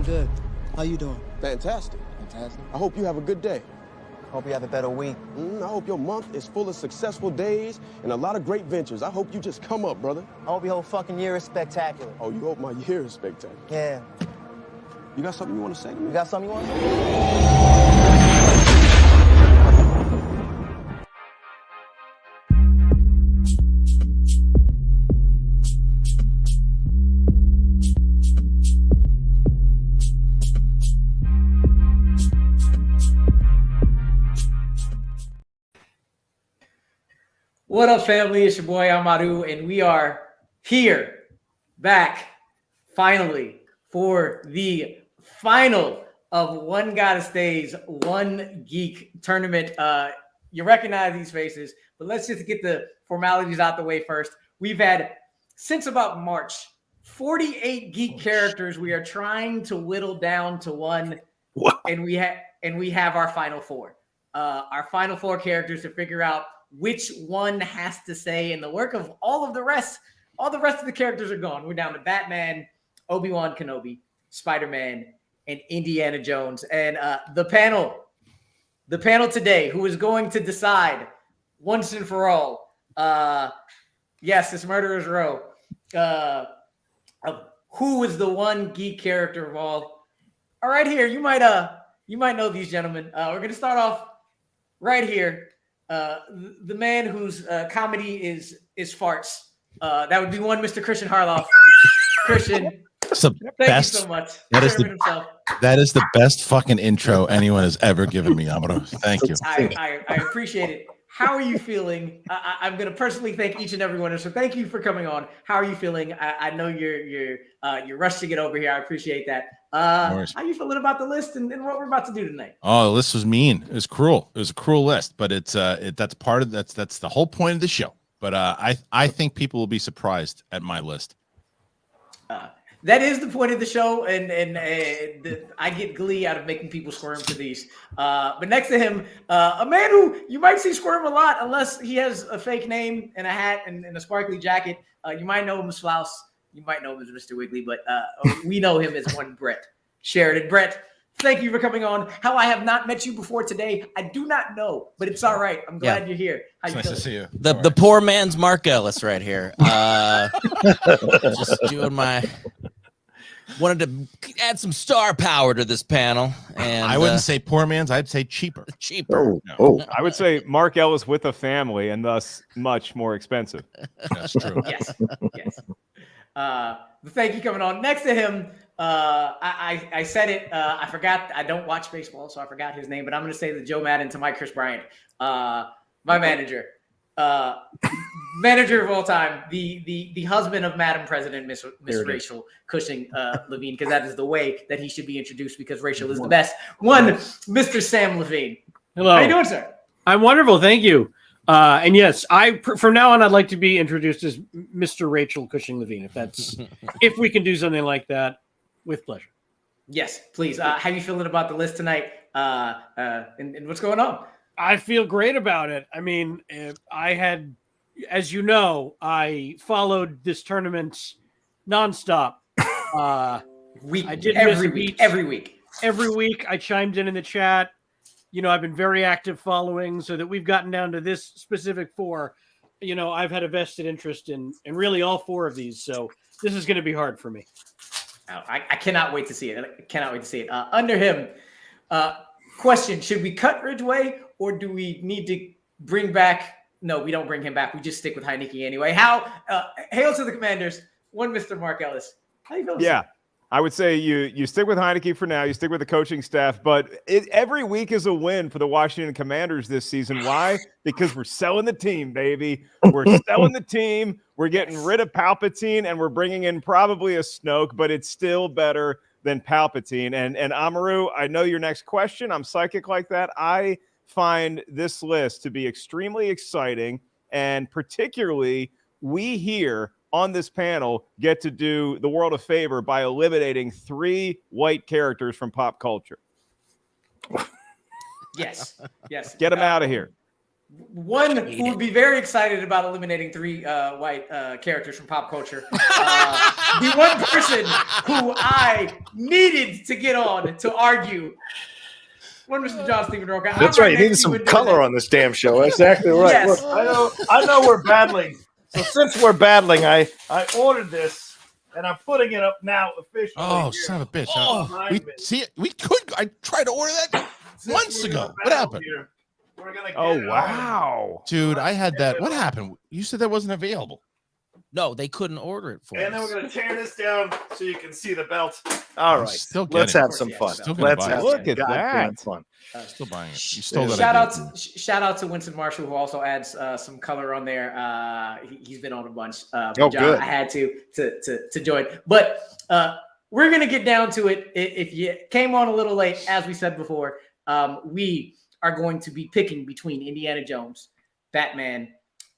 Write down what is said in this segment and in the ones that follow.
good. How you doing? Fantastic. Fantastic. I hope you have a good day. Hope you have a better week. I hope your month is full of successful days and a lot of great ventures. I hope you just come up, brother. I hope your whole fucking year is spectacular. Oh, you hope my year is spectacular? Yeah. You got something you want to say to me? You got something you want to say? What up, family? It's your boy Amaru, and we are here, back, finally, for the final of One Gotta Stay's One Geek tournament. You recognize these faces, but let's just get the formalities out the way first. We've had, since about March, 48 geek characters we are trying to whittle down to one, and we have our final four. Our final four characters to figure out which one has to say, and the work of all the rest of the characters are gone. We're down to Batman, Obi-Wan Kenobi, Spider-Man, and Indiana Jones. And the panel today, who is going to decide once and for all, yes, this murderer's row, of who is the one geek character of all. All right, here, you might know these gentlemen. We're going to start off right here. The man whose comedy is farts. That would be one Mr. Kristian Harloff. Kristian, thank you so much. That is the best fucking intro anyone has ever given me, Amaro. Thank you. I appreciate it. How are you feeling? I'm going to personally thank each and every one of us. So thank you for coming on. How are you feeling? I know you're rushed to get over here. I appreciate that. How are you feeling about the list and what we're about to do tonight? Oh, the list was mean. It was cruel. It was a cruel list, but that's the whole point of the show. But I think people will be surprised at my list. That is the point of the show, and I get glee out of making people squirm to these. But next to him, a man who you might see squirm a lot, unless he has a fake name and a hat and a sparkly jacket. You might know him as Flouse. You might know him as Mr. Wiggly, but we know him as one Brett Sheridan. Brett, thank you for coming on. How I have not met you before today, I do not know, but it's all right. I'm glad you're here. How you Nice to see you. The poor man's Mark Ellis right here. Just doing my... Wanted to add some star power to this panel, and I wouldn't say poor man's. I'd say cheaper. Cheaper. I would say Mark Ellis with a family, and thus much more expensive. That's true. Yes. Thank you coming on. Next to him, I said it. I forgot. I don't watch baseball, so I forgot his name. But I'm going to say the Joe Madden to my Chris Bryant, my manager. Manager of all time, the husband of Madam President, Miss Rachel Cushing Levine, because that is the way that he should be introduced, because Rachel is the best. One, Mr. Sam Levine. Hello. How you doing, sir? I'm wonderful, thank you. And yes, from now on, I'd like to be introduced as Mr. Rachel Cushing Levine, if we can do something like that, with pleasure. Yes, please. How you feeling about the list tonight? And what's going on? I feel great about it. I mean, I had, as you know, I followed this tournament nonstop. I did every week. Every week, I chimed in the chat. You know, I've been very active following, so that we've gotten down to this specific four. You know, I've had a vested interest in really all four of these, so this is going to be hard for me. I cannot wait to see it. Under him, question: should we cut Ridgeway, or do we need to bring back? No, we don't bring him back. We just stick with Heineke anyway. Hail to the Commanders. One, Mr. Mark Ellis. How you feeling? Yeah, I would say you stick with Heineke for now. You stick with the coaching staff, but every week is a win for the Washington Commanders this season. Why? Because we're selling the team, baby. We're selling the team. We're getting rid of Palpatine, and we're bringing in probably a Snoke, but it's still better than Palpatine. And Amaru, I know your next question. I'm psychic like that. I find this list to be extremely exciting, and particularly we here on this panel get to do the world a favor by eliminating 3 white characters from pop culture. Yes. Get them out of here. One who would be very excited about eliminating 3 white characters from pop culture. The one person who I needed to get on to argue. One, Mr. John Stephen Roca. That's right. You needed some color on this damn show. Exactly right. Yes. Look, I know we're battling. So since we're battling, I ordered this and I'm putting it up now officially. Oh, here. son of a bitch! Oh, We could. I tried to order that months ago. What happened? Here, we're gonna get Oh it on. wow. Dude, I had that. What happened? You said that wasn't available. No, they couldn't order it for And then us. we're gonna tear this down so you can see the belt. All right, Still let's getting it. have some fun. Still gonna Let's buy it. have Look some at goddamn that. fun. Still buying it. You stole that. Shout out to Winston Marshall, who also adds some color on there. He's been on a bunch. Oh, John, good. I had to join, but we're gonna get down to it. If you came on a little late, as we said before, we are going to be picking between Indiana Jones, Batman,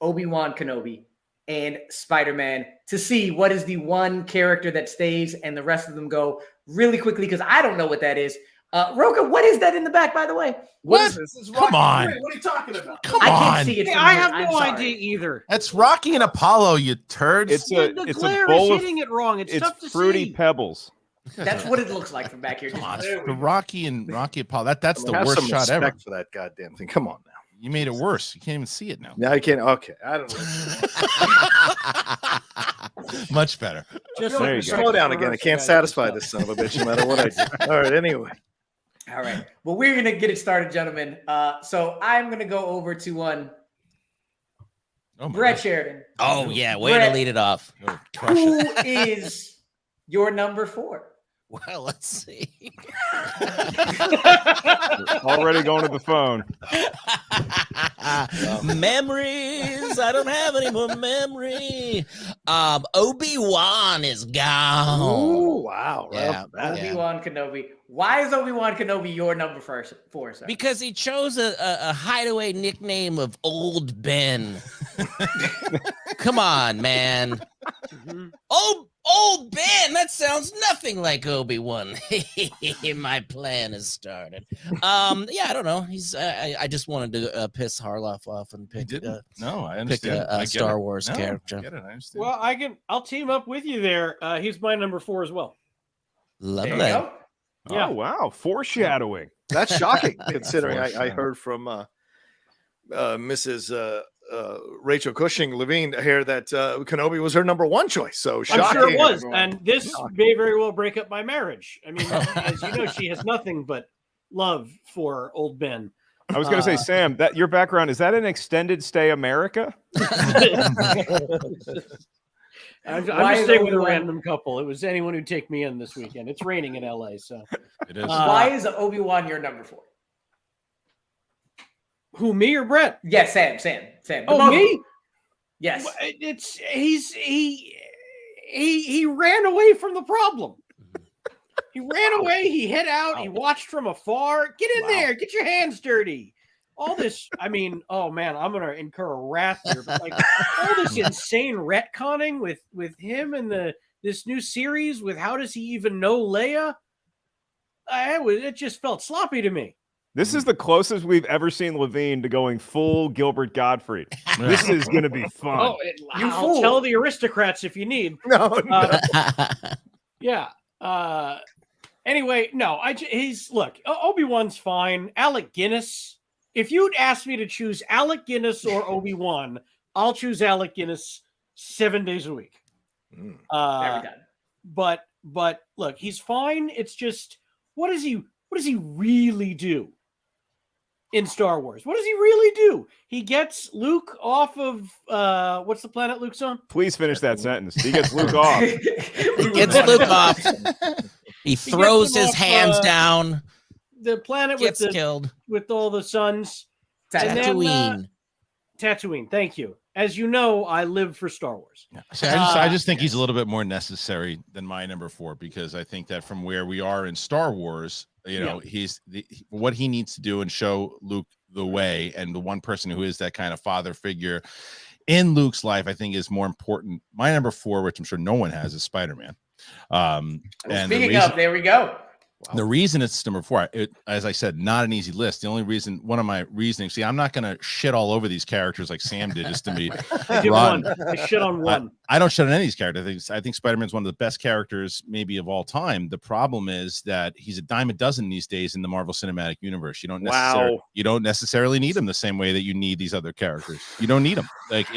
Obi-Wan Kenobi, and Spider-Man to see what is the one character that stays and the rest of them go really quickly, because I don't know what that is. Roca, what is that in the back, by the way? What is this? This is Come Rocky on. Three. What are you talking about? Come I on. can't see it. Hey, From I here. have I'm no sorry. idea either. That's Rocky and Apollo, you turds. It's The a glare bowl is of hitting it wrong. It's tough to fruity see. pebbles. That's what it looks like from back here. Come on, There we the go. Rocky and Apollo. That's the Have worst some shot ever. respect for that goddamn thing. Come on now. You made it worse. You can't even see it now. Now I can't. Okay, I don't know. Much better. Just There you like go. Slow down again. I reverse can't guy. satisfy this son of a bitch no matter what I do. All right. Anyway. All right. Well, we're going to get it started, gentlemen. So I'm going to go over to one Oh my Brett God. Sheridan. Oh yeah, way Brett. to lead it off. Oh, crush Who it. is your number 4? Well, let's see. Already going to the phone. Memories. I don't have any more memory. Obi-Wan is gone. Oh wow. Right Yeah, off the bat. Obi-Wan Kenobi. Why is Obi-Wan Kenobi your number 4, sir? Because he chose a hideaway nickname of Old Ben. Come on, man. Oh, Old Ben. That sounds nothing like Obi-Wan. My plan has started. Yeah, I don't know. He's. I just wanted to piss Harloff off and You pick didn't? No, I pick understand. I a get Star it. Wars No, character. I get it. I understand. Well, I'll team up with you there. He's my number 4 as well. There you Lovely. go. Yeah. Oh wow, foreshadowing. That's shocking considering I Foreshadowing. heard from Mrs. Rachel Cushing Levine here that Kenobi was her number 1 choice. So shocking. I'm sure it was. everyone. And this may very well break up my marriage. I mean, as you know, she has nothing but love for Old Ben. I was going to say, Sam, that your background, is that an extended stay America? I'm Why just is staying with a Obi-Wan- random couple. It was anyone who'd take me in this weekend. It's raining in LA, so It is. Why is Obi-Wan your number 4? who, me or Brett? Yes, Sam. The Oh, both of me? you. Yes. He ran away from the problem. He ran away. He hid out. He watched from afar. Get in there. Get your hands dirty. All this. I mean, oh man, I'm gonna incur a wrath here. But like all this insane retconning with him and this new series with how does he even know Leia? It just felt sloppy to me. This is the closest we've ever seen Levine to going full Gilbert Gottfried. This is going to be fun. Oh, You I'll fool. tell the aristocrats if you need. No, no. Yeah. Anyway, no. Look. Obi-Wan's fine. Alec Guinness. If you'd asked me to choose Alec Guinness or Obi-Wan, I'll choose Alec Guinness 7 days a week. Every time. But look, he's fine. It's just what does he really do in Star Wars? What does he really do? He gets Luke off of what's the planet Luke's on? Please finish that sentence. He gets Luke off. He gets Luke off. He throws him his off, hands down. The planet Gets killed. with all the suns. And then, Tatooine. Tatooine. Thank you. As you know, I live for Star Wars. See, I just think he's a little bit more necessary than my number 4 because I think that from where we are in Star Wars, you know, what he needs to do and show Luke the way, and the one person who is that kind of father figure in Luke's life, I think is more important. My number 4, which I'm sure no one has, is Spider-Man. And Speaking of, there we go. The reason it's number 4, as I said, not an easy list. The only reason, one of my reasoning, see, I'm not going to shit all over these characters like Sam did just to be one. I shit on one. I don't shit on any of these characters. I think Spider-Man's one of the best characters maybe of all time. The problem is that he's a dime a dozen these days in the Marvel Cinematic Universe. You don't necessarily need him the same way that you need these other characters. You don't need him. Like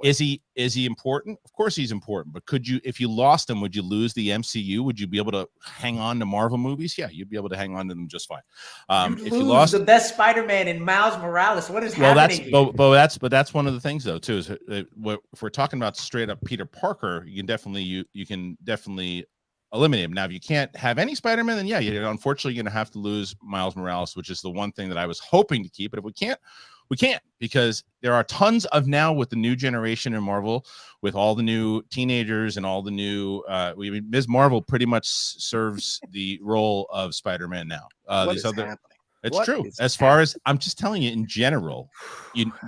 is he important? Of course he's important, but if you lost him, would you lose the MCU? Would you be able to hang on to Marvel movies? Yeah, you'd be able to hang on to them just fine. If you lost the best Spider-Man in Miles Morales, what is happening? That's one of the things though too. Is if we're talking about straight up Peter Parker, you can definitely eliminate him. Now, if you can't have any Spider-Man, then yeah, you're unfortunately going to have to lose Miles Morales, which is the one thing that I was hoping to keep. But if we can't, because there are tons of now with the new generation in Marvel, with all the new teenagers and all the new Ms. Marvel pretty much serves the role of Spider-Man now. It's true. As far as I'm just telling you in general,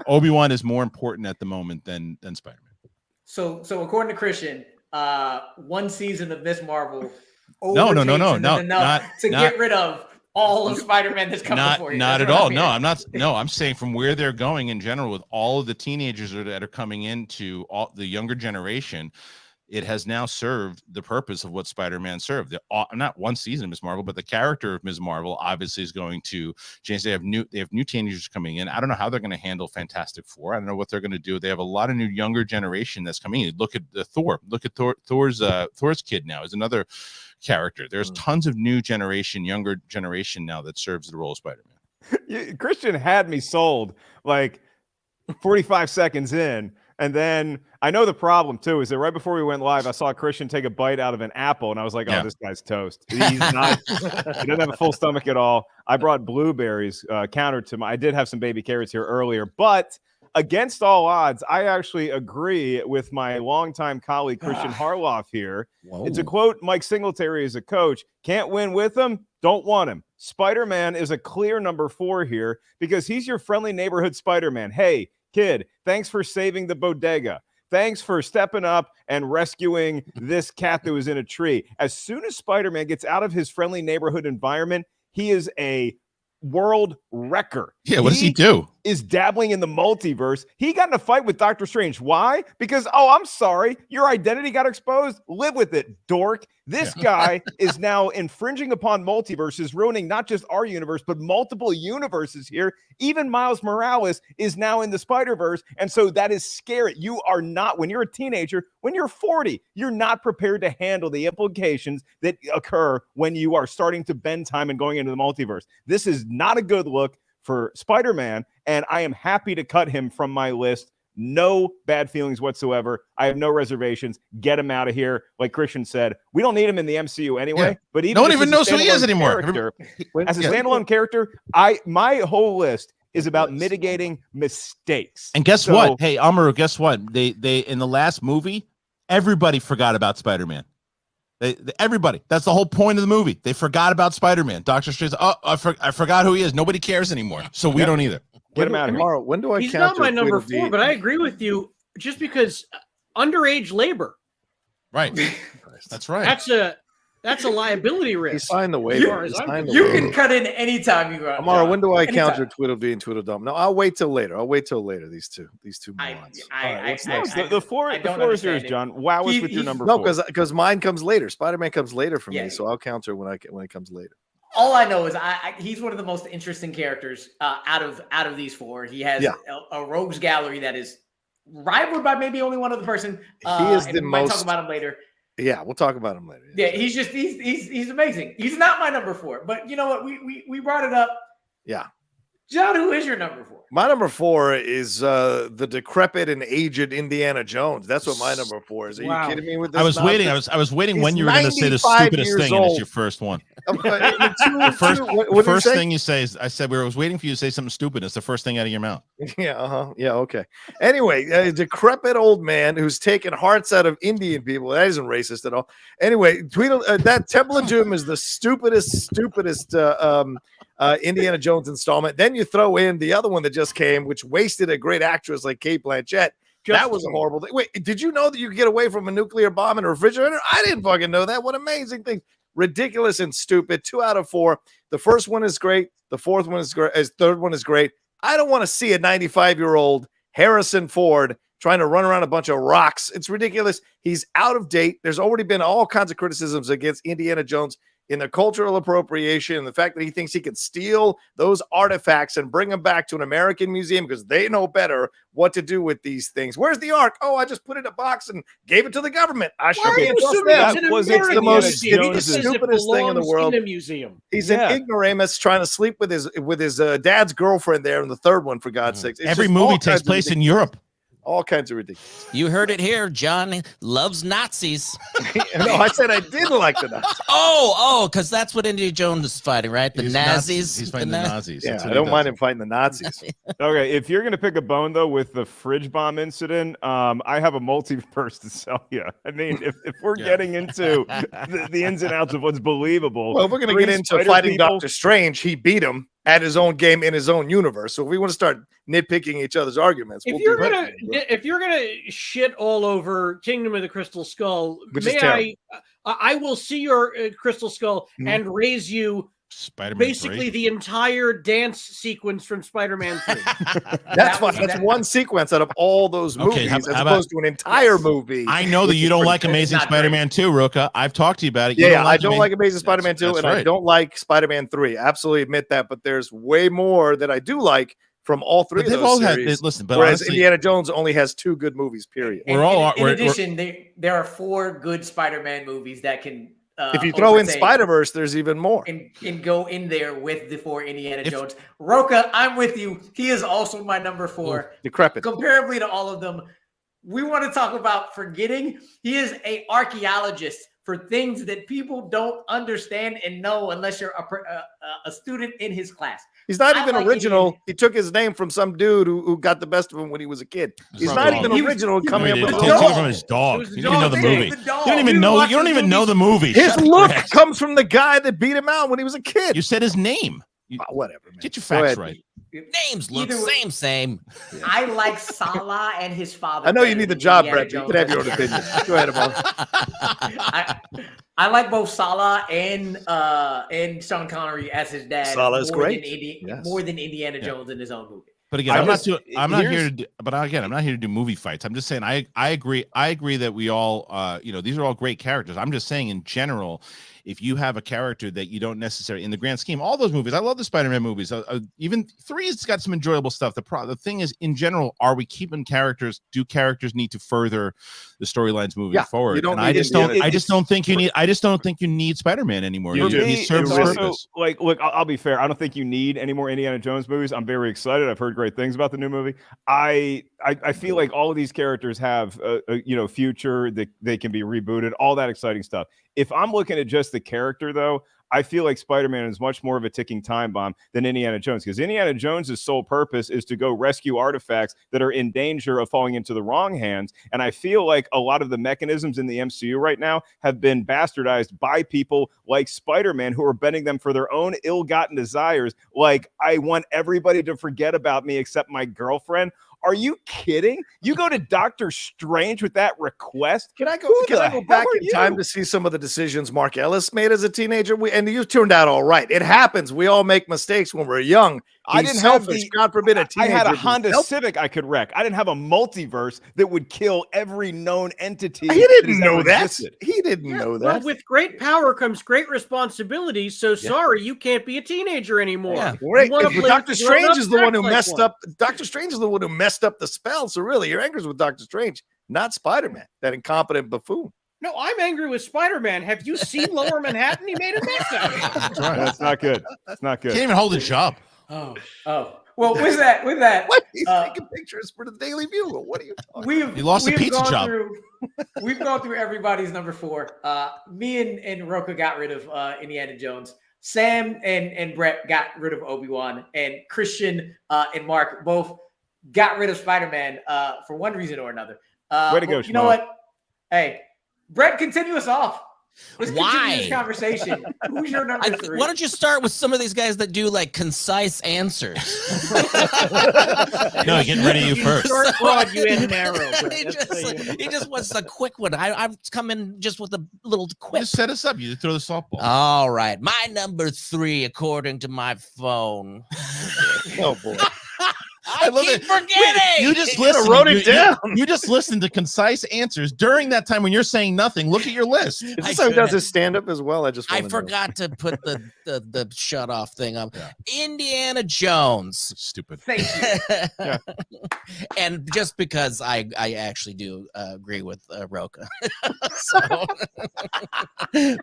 Obi-Wan is more important at the moment than Spider-Man. So according to Kristian, one season of Ms. Marvel no, get rid of all of Spider-Man that's coming for you. Not at all. No, I'm not. No, I'm saying from where they're going in general with all of the teenagers that are coming into all the younger generation, it has now served the purpose of what Spider-Man served. Not one season of Ms. Marvel, but the character of Ms. Marvel obviously is going to change. They have new teenagers coming in. I don't know how they're going to handle Fantastic Four. I don't know what they're going to do. They have a lot of new younger generation that's coming in. Look at Thor. Look at Thor's kid now is another character. There's tons of new generation, younger generation now that serves the role of Spider-Man. Kristian had me sold like 45 seconds in. And then I know the problem too is that right before we went live, I saw Kristian take a bite out of an apple, and I was like, "Oh, this guy's toast. He's not. He doesn't have a full stomach at all." I brought blueberries counter to my. I did have some baby carrots here earlier, but against all odds, I actually agree with my longtime colleague Kristian Harloff here. Whoa. It's a quote Mike Singletary as a coach: "Can't win with him, don't want him." Spider-Man is a clear number 4 here because he's your friendly neighborhood Spider-Man. Hey, kid, thanks for saving the bodega. Thanks for stepping up and rescuing this cat that was in a tree. As soon as Spider-Man gets out of his friendly neighborhood environment, he is a world wrecker. Yeah, what does he do? Is dabbling in the multiverse. He got in a fight with Doctor Strange. Why? Because, I'm sorry, your identity got exposed. Live with it, dork. This guy is now infringing upon multiverses, ruining not just our universe, but multiple universes here. Even Miles Morales is now in the Spider-Verse. And so that is scary. You are not, when you're a teenager, when you're 40, you're not prepared to handle the implications that occur when you are starting to bend time and going into the multiverse. This is not a good look for Spider-Man, and I am happy to cut him from my list. No bad feelings whatsoever. I have no reservations. Get him out of here. Like Kristian said, we don't need him in the MCU anyway. But no one even knows who he is anymore. As a standalone character, my whole list is about mitigating mistakes. And guess what? Hey, Amaru, guess what? They in the last movie, everybody forgot about Spider-Man. Everybody. That's the whole point of the movie. They forgot about Spider-Man. Doctor Strange. I forgot who he is. Nobody cares anymore. So we don't either. Get him out of here. Tomorrow, when do I He's count not my number 4, but I agree with you. Just because underage labor, right? That's right. That's a liability risk. He signed the waiver. You can cut in anytime you want. Tomorrow, when do I counter Tweedledee and Tweedledum? No, I'll wait till later. These two morons. The floor is yours, John. Wow, is with your number 4. No, because mine comes later. Spider-Man comes later for me, so I'll counter when it comes later. All I know is he's one of the most interesting characters out of these 4. He has a rogues gallery that is rivaled by maybe only one other person. He is the we might most. Talk about him later. Yeah, we'll talk about him later. Yeah, he's amazing. He's not my number 4, but you know what? We brought it up. Yeah. John, who is your number 4? My number 4 is the decrepit and aged Indiana Jones. That's what my number 4 is. Are you kidding me with this? I was waiting. I was waiting when you were going to say the stupidest thing, and it's your first one. The first thing you say is, I said I was waiting for you to say something stupid. It's the first thing out of your mouth. Yeah. Yeah. Okay. Anyway, a decrepit old man who's taken hearts out of Indian people. That isn't racist at all. Anyway, that Temple of Doom is the stupidest Indiana Jones installment. Then you throw in the other one that just came, which wasted a great actress like Cate Blanchett. That was a horrible thing. Wait, did you know that you could get away from a nuclear bomb in a refrigerator? I didn't fucking know that. What amazing thing. ridiculous and stupid. 2 out of 4. The first one is great. The fourth one is great. Third one is great. I don't want to see a 95-year-old Harrison Ford trying to run around a bunch of rocks. It's ridiculous. He's out of date. There's already been all kinds of criticisms against Indiana Jones in the cultural appropriation and the fact that he thinks he can steal those artifacts and bring them back to an American museum because they know better what to do with these things. Where's the Ark? Oh, I just put it in a box and gave it to the government. I sure can't trust that. It's the most stupidest thing in the world. In a museum. He's an ignoramus trying to sleep with his dad's girlfriend there in the third one, for God's sakes. Every movie takes place in Europe. All kinds of ridiculous. You heard it here. John loves Nazis. No, I said I didn't like the Nazis. Because that's what Indiana Jones is fighting, right? The Nazis. He's fighting the Nazis. Yeah, I don't mind him fighting the Nazis. Okay, if you're gonna pick a bone though with the fridge bomb incident, I have a multiverse to sell you. I mean, if we're getting into the ins and outs of what's believable, well, if we're gonna get into fighting Doctor Strange, he beat him at his own game in his own universe. So if we want to start nitpicking each other's arguments, if you're gonna shit all over Kingdom of the Crystal Skull, I will see your Crystal Skull and raise you Spider-Man basically 3. the entire dance sequence from Spider-Man 3. That's fine. That's one sequence out of all those movies, as opposed to an entire movie. I know that you don't like Amazing Spider-Man 2, Roka. I've talked to you about it. I don't like Amazing Spider-Man 2, and I don't like Spider-Man 3. Absolutely admit that, but there's way more that I do like from all three of those series. But whereas honestly, Indiana Jones only has 2 good movies, period. In addition, there are 4 good Spider-Man movies that can if you throw in Spider-Verse, there's even more. And go in there with the 4 Indiana Jones. Roka, I'm with you. He is also my number 4. Decrepit. Comparably to all of them, we want to talk about forgetting. He is an archaeologist for things that people don't understand and know unless you're a student in his class. He's not even original. He took his name from some dude who got the best of him when he was a kid. He's not even original. Coming up with his dog. From his dog. You didn't know the movie. You don't even know. You don't even know the movie. His look comes from the guy that beat him out when he was a kid. You said his name. Whatever, man. Get your facts right. Names look same. Yeah. I like Salah and his father. I know you need the job, Brett. You can have your own opinion. Go ahead, Amon. I like both Salah and Sean Connery as his dad. Salah is great. More than Indiana Jones in his own movie. But again, I'm not here to do movie fights. I'm just saying I agree that we all these are all great characters. I'm just saying in general, if you have a character that you don't necessarily, in the grand scheme, all those movies, I love the Spider-Man movies. Even 3's got some enjoyable stuff. The thing is, in general, are we keeping characters? Do characters need to further the storylines moving forward? And I just don't think you need Spider-Man anymore. He serves a purpose. Look, I'll be fair. I don't think you need any more Indiana Jones movies. I'm very excited. I've heard great things about the new movie. I feel like all of these characters have a future that they can be rebooted. All that exciting stuff. If I'm looking at just the character, though, I feel like Spider-Man is much more of a ticking time bomb than Indiana Jones, because Indiana Jones's sole purpose is to go rescue artifacts that are in danger of falling into the wrong hands. And I feel like a lot of the mechanisms in the MCU right now have been bastardized by people like Spider-Man, who are bending them for their own ill-gotten desires. Like, I want everybody to forget about me except my girlfriend. Are you kidding? You go to Doctor Strange with that request? Can I go back in time to see some of the decisions Mark Ellis made as a teenager? And you turned out all right. It happens. We all make mistakes when we're young. I didn't have God forbid, a teenager. I had a Honda Civic I could wreck. I didn't have a multiverse that would kill every known entity. He didn't know that. He didn't know that. Well, with great power comes great responsibility. So sorry, you can't be a teenager anymore. Yeah. Right. Doctor Strange is the one who messed up. Doctor Strange is the one who messed up the spell. So really, your anger's with Doctor Strange, not Spider-Man, that incompetent buffoon. No, I'm angry with Spider-Man. Have you seen Lower Manhattan? He made a mess out of it. That's right. That's not good. That's not good. Can't even hold a job. Oh. Well, with that, what? He's taking pictures for the Daily Bugle. What are you talking? He lost a pizza job. We've gone through everybody's number 4. Me and Roka got rid of Indiana Jones. Sam and Brett got rid of Obi-Wan, and Kristian and Mark both got rid of Spider-Man for one reason or another. Way to go, you know what? Hey, Brett, continue us off. Let's continue Why? this conversation. Who's your number 3? Why don't you start with some of these guys that do like concise answers? No, getting rid of you first. Short, broad, you end narrow. Brett. he, That's he just wants a quick one. I've come in just with a little quick. Just set us up. You throw the softball. All right, my number 3, according to my phone. Oh boy. I love keep it. forgetting. You just Wait, listened. wrote it down. You just listened to concise answers during that time when you're saying nothing. Look at your list. Is I this how he should does have. his stand-up as well? I just I wanna know. forgot to put the shut off thing up. Yeah. Indiana Jones. Stupid. Thank you. And just because I actually do agree with Roca, so,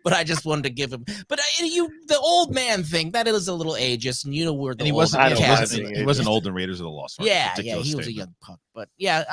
but I just wanted to give him. But the old man thing, that is a little ageist, and you know where the And he old wasn't. I don't cats- mind He wasn't old in Raiders of the Lost Ark. Yeah, Ridiculous he was a statement. young puck, but yeah,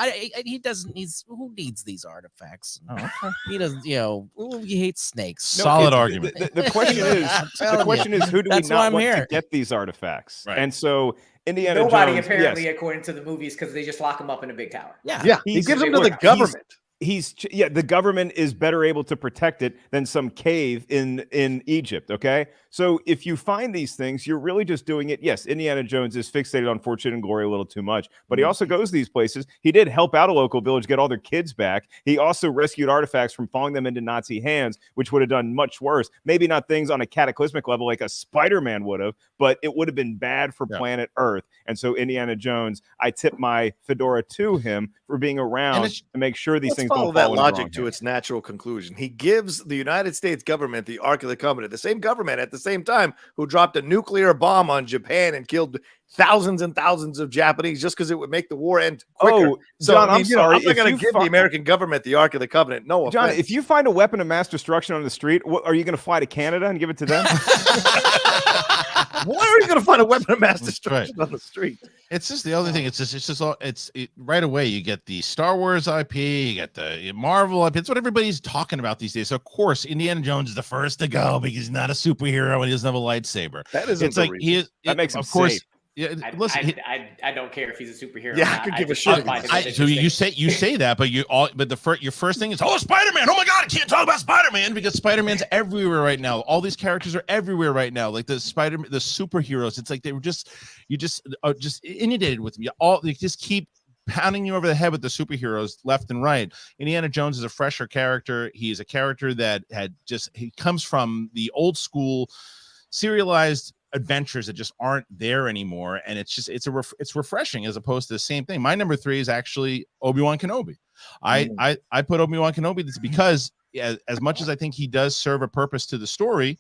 he doesn't. Who needs these artifacts? Oh, okay. He doesn't. He hates snakes. No, Solid it's- argument. The question is, telling who do we That's why not I'm want here. to get these artifacts? Right. And so Indiana Nobody Jones, apparently, yes, according to the movies, because they just lock him up in a big tower. Yeah, Yeah, he He's- gives them to the look, government. the government is better able to protect it than some cave in Egypt. Okay, so if you find these things, you're really just doing it. Yes, Indiana Jones is fixated on fortune and glory a little too much, but he also goes to these places. He did help out a local village, get all their kids back. He also rescued artifacts from falling them into Nazi hands, which would have done much worse. Maybe not things on a cataclysmic level like a Spider-Man would have, but it would have been bad for planet Earth. And so Indiana Jones, I tip my fedora to him for being around to make sure these Let's things follow don't that fall into logic wrong to hands. its natural conclusion. He gives the United States government the Ark of the Covenant, the same government at the same time who dropped a nuclear bomb on Japan and killed thousands and thousands of Japanese just because it would make the war end quicker. Oh, John, I'm sorry. I'm not If going you to give the American government the Ark of the Covenant. No John, offense. if you find a weapon of mass destruction on the street, are you going to fly to Canada and give it to them? Why are you going to find a weapon of mass That's destruction on the street? It's just the other thing. Right away. You get the Star Wars IP, you get the Marvel IP. It's what everybody's talking about these days. So of course, Indiana Jones is the first to go because he's not a superhero and he doesn't have a lightsaber. That isn't It's the like reason. he is. That makes him of course. safe. Yeah, listen. I don't care if he's a superhero. Yeah, or I not. could give a just shit. find it So interesting. you say that, but your first thing is, oh, Spider-Man. Oh my God, I can't talk about Spider-Man because Spider-Man's everywhere right now. All these characters are everywhere right now. Like the superheroes. It's like you just inundated with them. They just keep pounding you over the head with the superheroes left and right. Indiana Jones is a fresher character. He is a character that he comes from the old school serialized adventures that just aren't there anymore, and it's refreshing as opposed to the same thing. My number 3 is actually Obi-Wan Kenobi. I put Obi-Wan Kenobi because as much as I think he does serve a purpose to the story,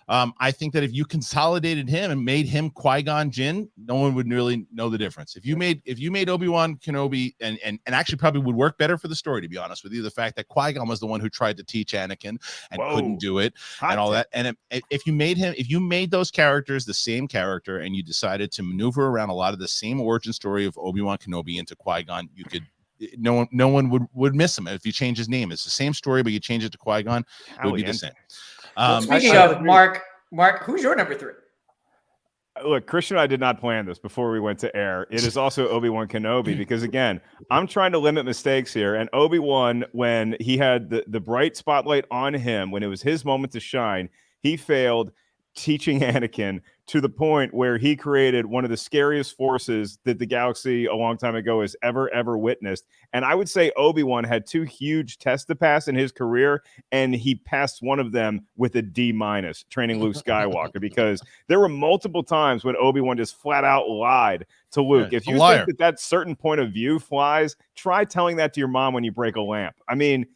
I think that if you consolidated him and made him Qui-Gon Jinn, no one would really know the difference. If you made Obi-Wan Kenobi and actually probably would work better for the story, to be honest with you, the fact that Qui-Gon was the one who tried to teach Anakin and couldn't do it and all that. And if you made those characters the same character and you decided to maneuver around a lot of the same origin story of Obi-Wan Kenobi into Qui-Gon, you could. No one would miss him if you change his name. It's the same story, but you change it to Qui-Gon, it would be the same. Speaking of Mark, who's your number 3? Look, Kristian and I did not plan this before we went to air. It is also Obi-Wan Kenobi because, again, I'm trying to limit mistakes here. And Obi-Wan, when he had the bright spotlight on him, when it was his moment to shine, he failed teaching Anakin to the point where he created one of the scariest forces that the galaxy a long time ago has ever witnessed. And I would say Obi-Wan had 2 huge tests to pass in his career, and he passed one of them with a D-, training Luke Skywalker, because there were multiple times when Obi-Wan just flat out lied to Luke. Yeah, if you think that certain point of view flies, try telling that to your mom when you break a lamp. I mean,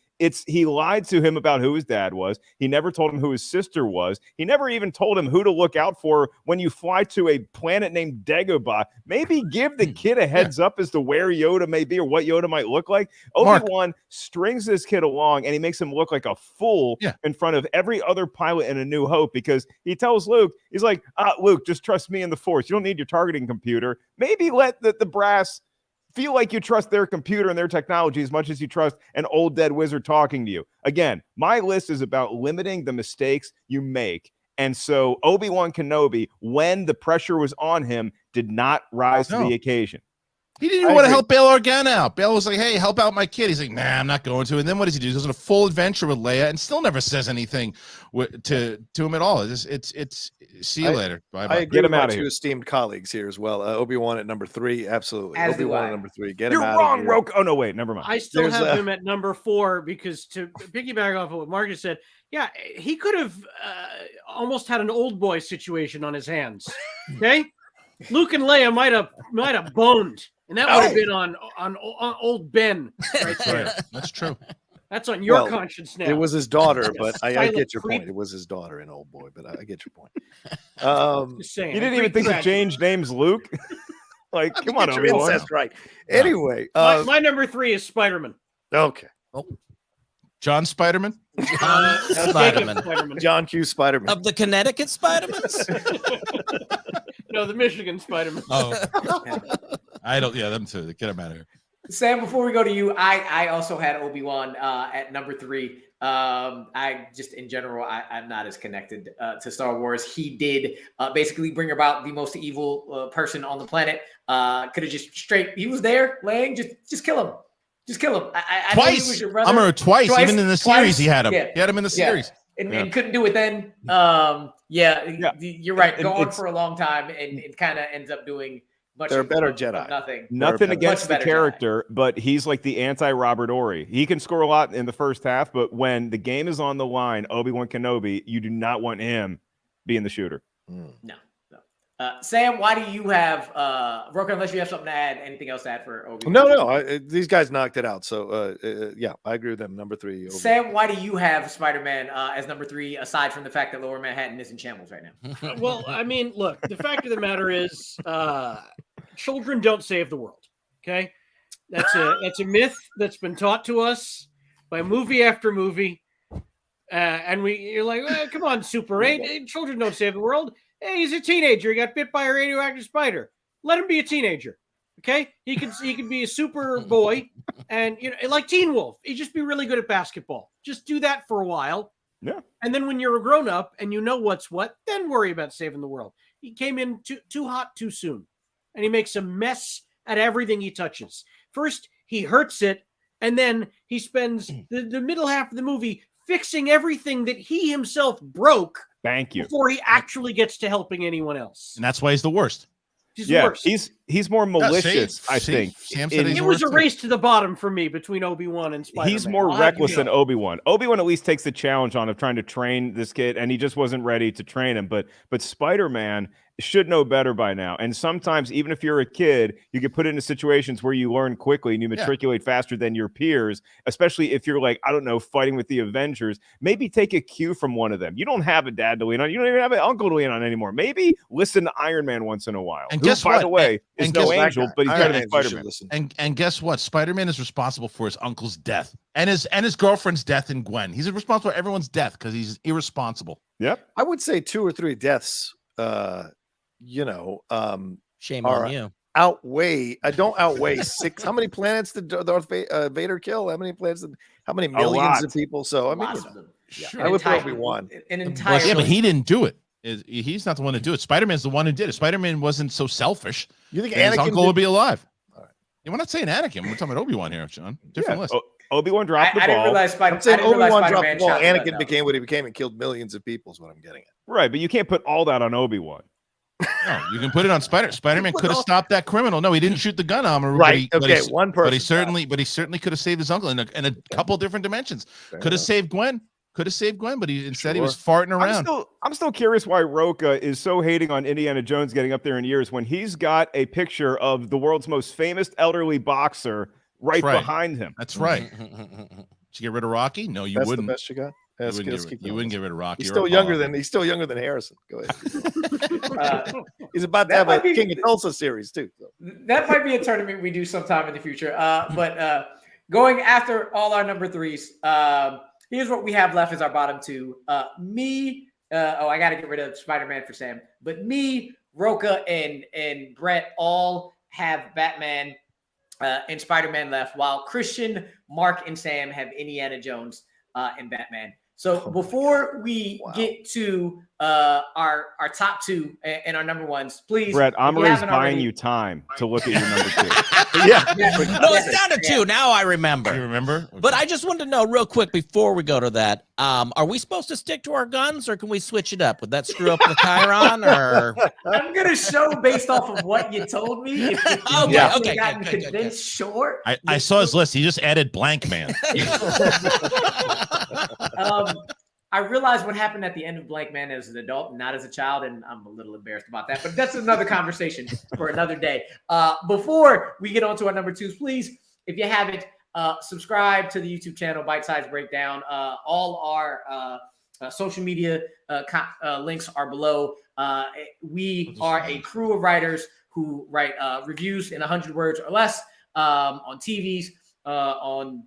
he lied to him about who his dad was. He never told him who his sister was. He never even told him who to look out for when you fly to a planet named Dagobah. Maybe give the kid a heads up as to where Yoda may be or what Yoda might look like. Obi-Wan strings this kid along, and he makes him look like a fool in front of every other pilot in A New Hope, because he tells Luke, he's like, Luke, just trust me in the Force. You don't need your targeting computer. Maybe let the brass feel like you trust their computer and their technology as much as you trust an old dead wizard talking to you. Again, my list is about limiting the mistakes you make. And so Obi-Wan Kenobi, when the pressure was on him, did not rise to the occasion. He didn't even want to help Bail Organa out. Bail was like, hey, help out my kid. He's like, nah, I'm not going to. And then what does he do? He goes on a full adventure with Leia and still never says anything to him at all. It's see you later. Bye-bye. I agree with my two esteemed colleagues here as well. Obi-Wan at number 3, absolutely. Obi-Wan at number 3. Get him out wrong, of here. Roke. Oh, no, wait, never mind. I still have him at number 4 because to piggyback off of what Marcus said, yeah, he could have almost had an old boy situation on his hands. Okay? Luke and Leia might have boned, and that would have been on old Ben right there. Right. That's true. That's on your conscience now. It was his daughter, but I get your point. It was his daughter in Old Boy, but I get your point. Just saying. You didn't even think to change names, Luke? Like, come on, Obi-Wan. That's right. Anyway. My number 3 is Spider-Man. Okay. John Spider-Man? Spider-Man. John Q. Spider-Man. Of the Connecticut Spider-Mans? No, the Michigan Spider-Man. Oh. I don't, them too. Get them out of here. Sam, before we go to you, I also had Obi-Wan at number 3. I just, in general, I'm not as connected to Star Wars. He did basically bring about the most evil person on the planet. Could have just he was there laying, just kill him. Just kill him. I know he was your brother. I remember twice. Even in the series, he had him. Yeah. He had him in the series. And couldn't do it then. You're right. Go on for a long time, and it kind of ends up doing much. They're better Jedi. Nothing against the character, but he's like the anti-Robert Ory. He can score a lot in the first half, but when the game is on the line, Obi-Wan Kenobi, you do not want him being the shooter. No. Sam, why do you have Roka? Unless you have something to add, anything else to add for Obi-Wan? No. These guys knocked it out. So I agree with them. Number 3. Obi-Wan. Sam, why do you have Spider-Man as number 3? Aside from the fact that Lower Manhattan is in shambles right now. Well, I mean, look. The fact of the matter is, children don't save the world. Okay, that's a myth that's been taught to us by movie after movie, and you're like, come on, Super 8, children don't save the world. Hey, he's a teenager. He got bit by a radioactive spider. Let him be a teenager. Okay, he can be a super boy, and like Teen Wolf, he just be really good at basketball. Just do that for a while. Yeah. And then when you're a grown up and you know what's what, then worry about saving the world. He came in too hot too soon, and he makes a mess at everything he touches. First, he hurts it, and then he spends the middle half of the movie fixing everything that he himself broke. Thank you. Before he actually gets to helping anyone else. And that's why he's the worst. He's the worst. He's more malicious, I think. Sam said it was a race to the bottom for me between Obi-Wan and Spider-Man. He's more reckless than Obi-Wan. Obi-Wan at least takes the challenge on of trying to train this kid, and he just wasn't ready to train him. But Spider-Man should know better by now. And sometimes, even if you're a kid, you get put into situations where you learn quickly and you matriculate faster than your peers, especially if you're like, I don't know, fighting with the Avengers. Maybe take a cue from one of them. You don't have a dad to lean on. You don't even have an uncle to lean on anymore. Maybe listen to Iron Man once in a while. And guess what? By the way, is no angel, but he's better than Spider-Man. And guess what? Spider-Man is responsible for his uncle's death and his girlfriend's death in Gwen. He's responsible for everyone's death because he's irresponsible. Yep. I would say 2 or 3 deaths. Shame on you. Don't outweigh 6. How many planets did Darth Vader kill? How many planets? How many millions of people? So I mean, I would probably one. An entire. Yeah, but he didn't do it. He's not the one to do it. Spider-Man's the one who did it. Spider-Man wasn't so selfish. You think his uncle would be alive? All right. Yeah, we're not saying Anakin. We're talking about Obi-Wan here, John. Different list. Obi-Wan dropped the ball. I didn't realize I'm saying Obi-Wan dropped the ball. Spider-Man Anakin became what he became and killed millions of people. Is what I'm getting at. Right, but you can't put all that on Obi-Wan. No, you can put it on Spider-Man could have stopped that criminal. No, he didn't shoot the gun on him. Right. One person. But he certainly could have saved his uncle in a couple different dimensions. Could have saved Gwen. But instead he was farting around. I'm still curious why Roka is so hating on Indiana Jones getting up there in years when he's got a picture of the world's most famous elderly boxer right behind him. That's right. Did you get rid of Rocky? No, you wouldn't. That's the best you got. You wouldn't get rid of Rocky. He's still younger than Harrison. Go ahead. He's about to have a King of Tulsa series too. So. That might be a tournament we do sometime in the future. But going after all our number 3s, here's what we have left as our bottom 2. I got to get rid of Spider-Man for Sam. But me, Roka, and Brett all have Batman and Spider-Man left, while Kristian, Mark, and Sam have Indiana Jones and Batman. So before we get to our top two and our number ones. Please, Brett, if you Amory's haven't buying already- you time to look at your number 2. Yeah. No, it's down to 2. Now I remember. You remember? But I just wanted to know real quick before we go to that, are we supposed to stick to our guns or can we switch it up? Would that screw up the Chiron or? I'm gonna show based off of what you told me. If you Okay, haven't okay, gotten good. convinced, sure. I saw his list. He just added blank man. I realized what happened at the end of Blank Man as an adult, not as a child, and I'm a little embarrassed about that. But that's another conversation for another day. Before we get on to our number 2s, please, if you haven't, subscribe to the YouTube channel Bitesize Breakdown. All our social media links are below. We are a crew of writers who write reviews in 100 words or less on TVs, on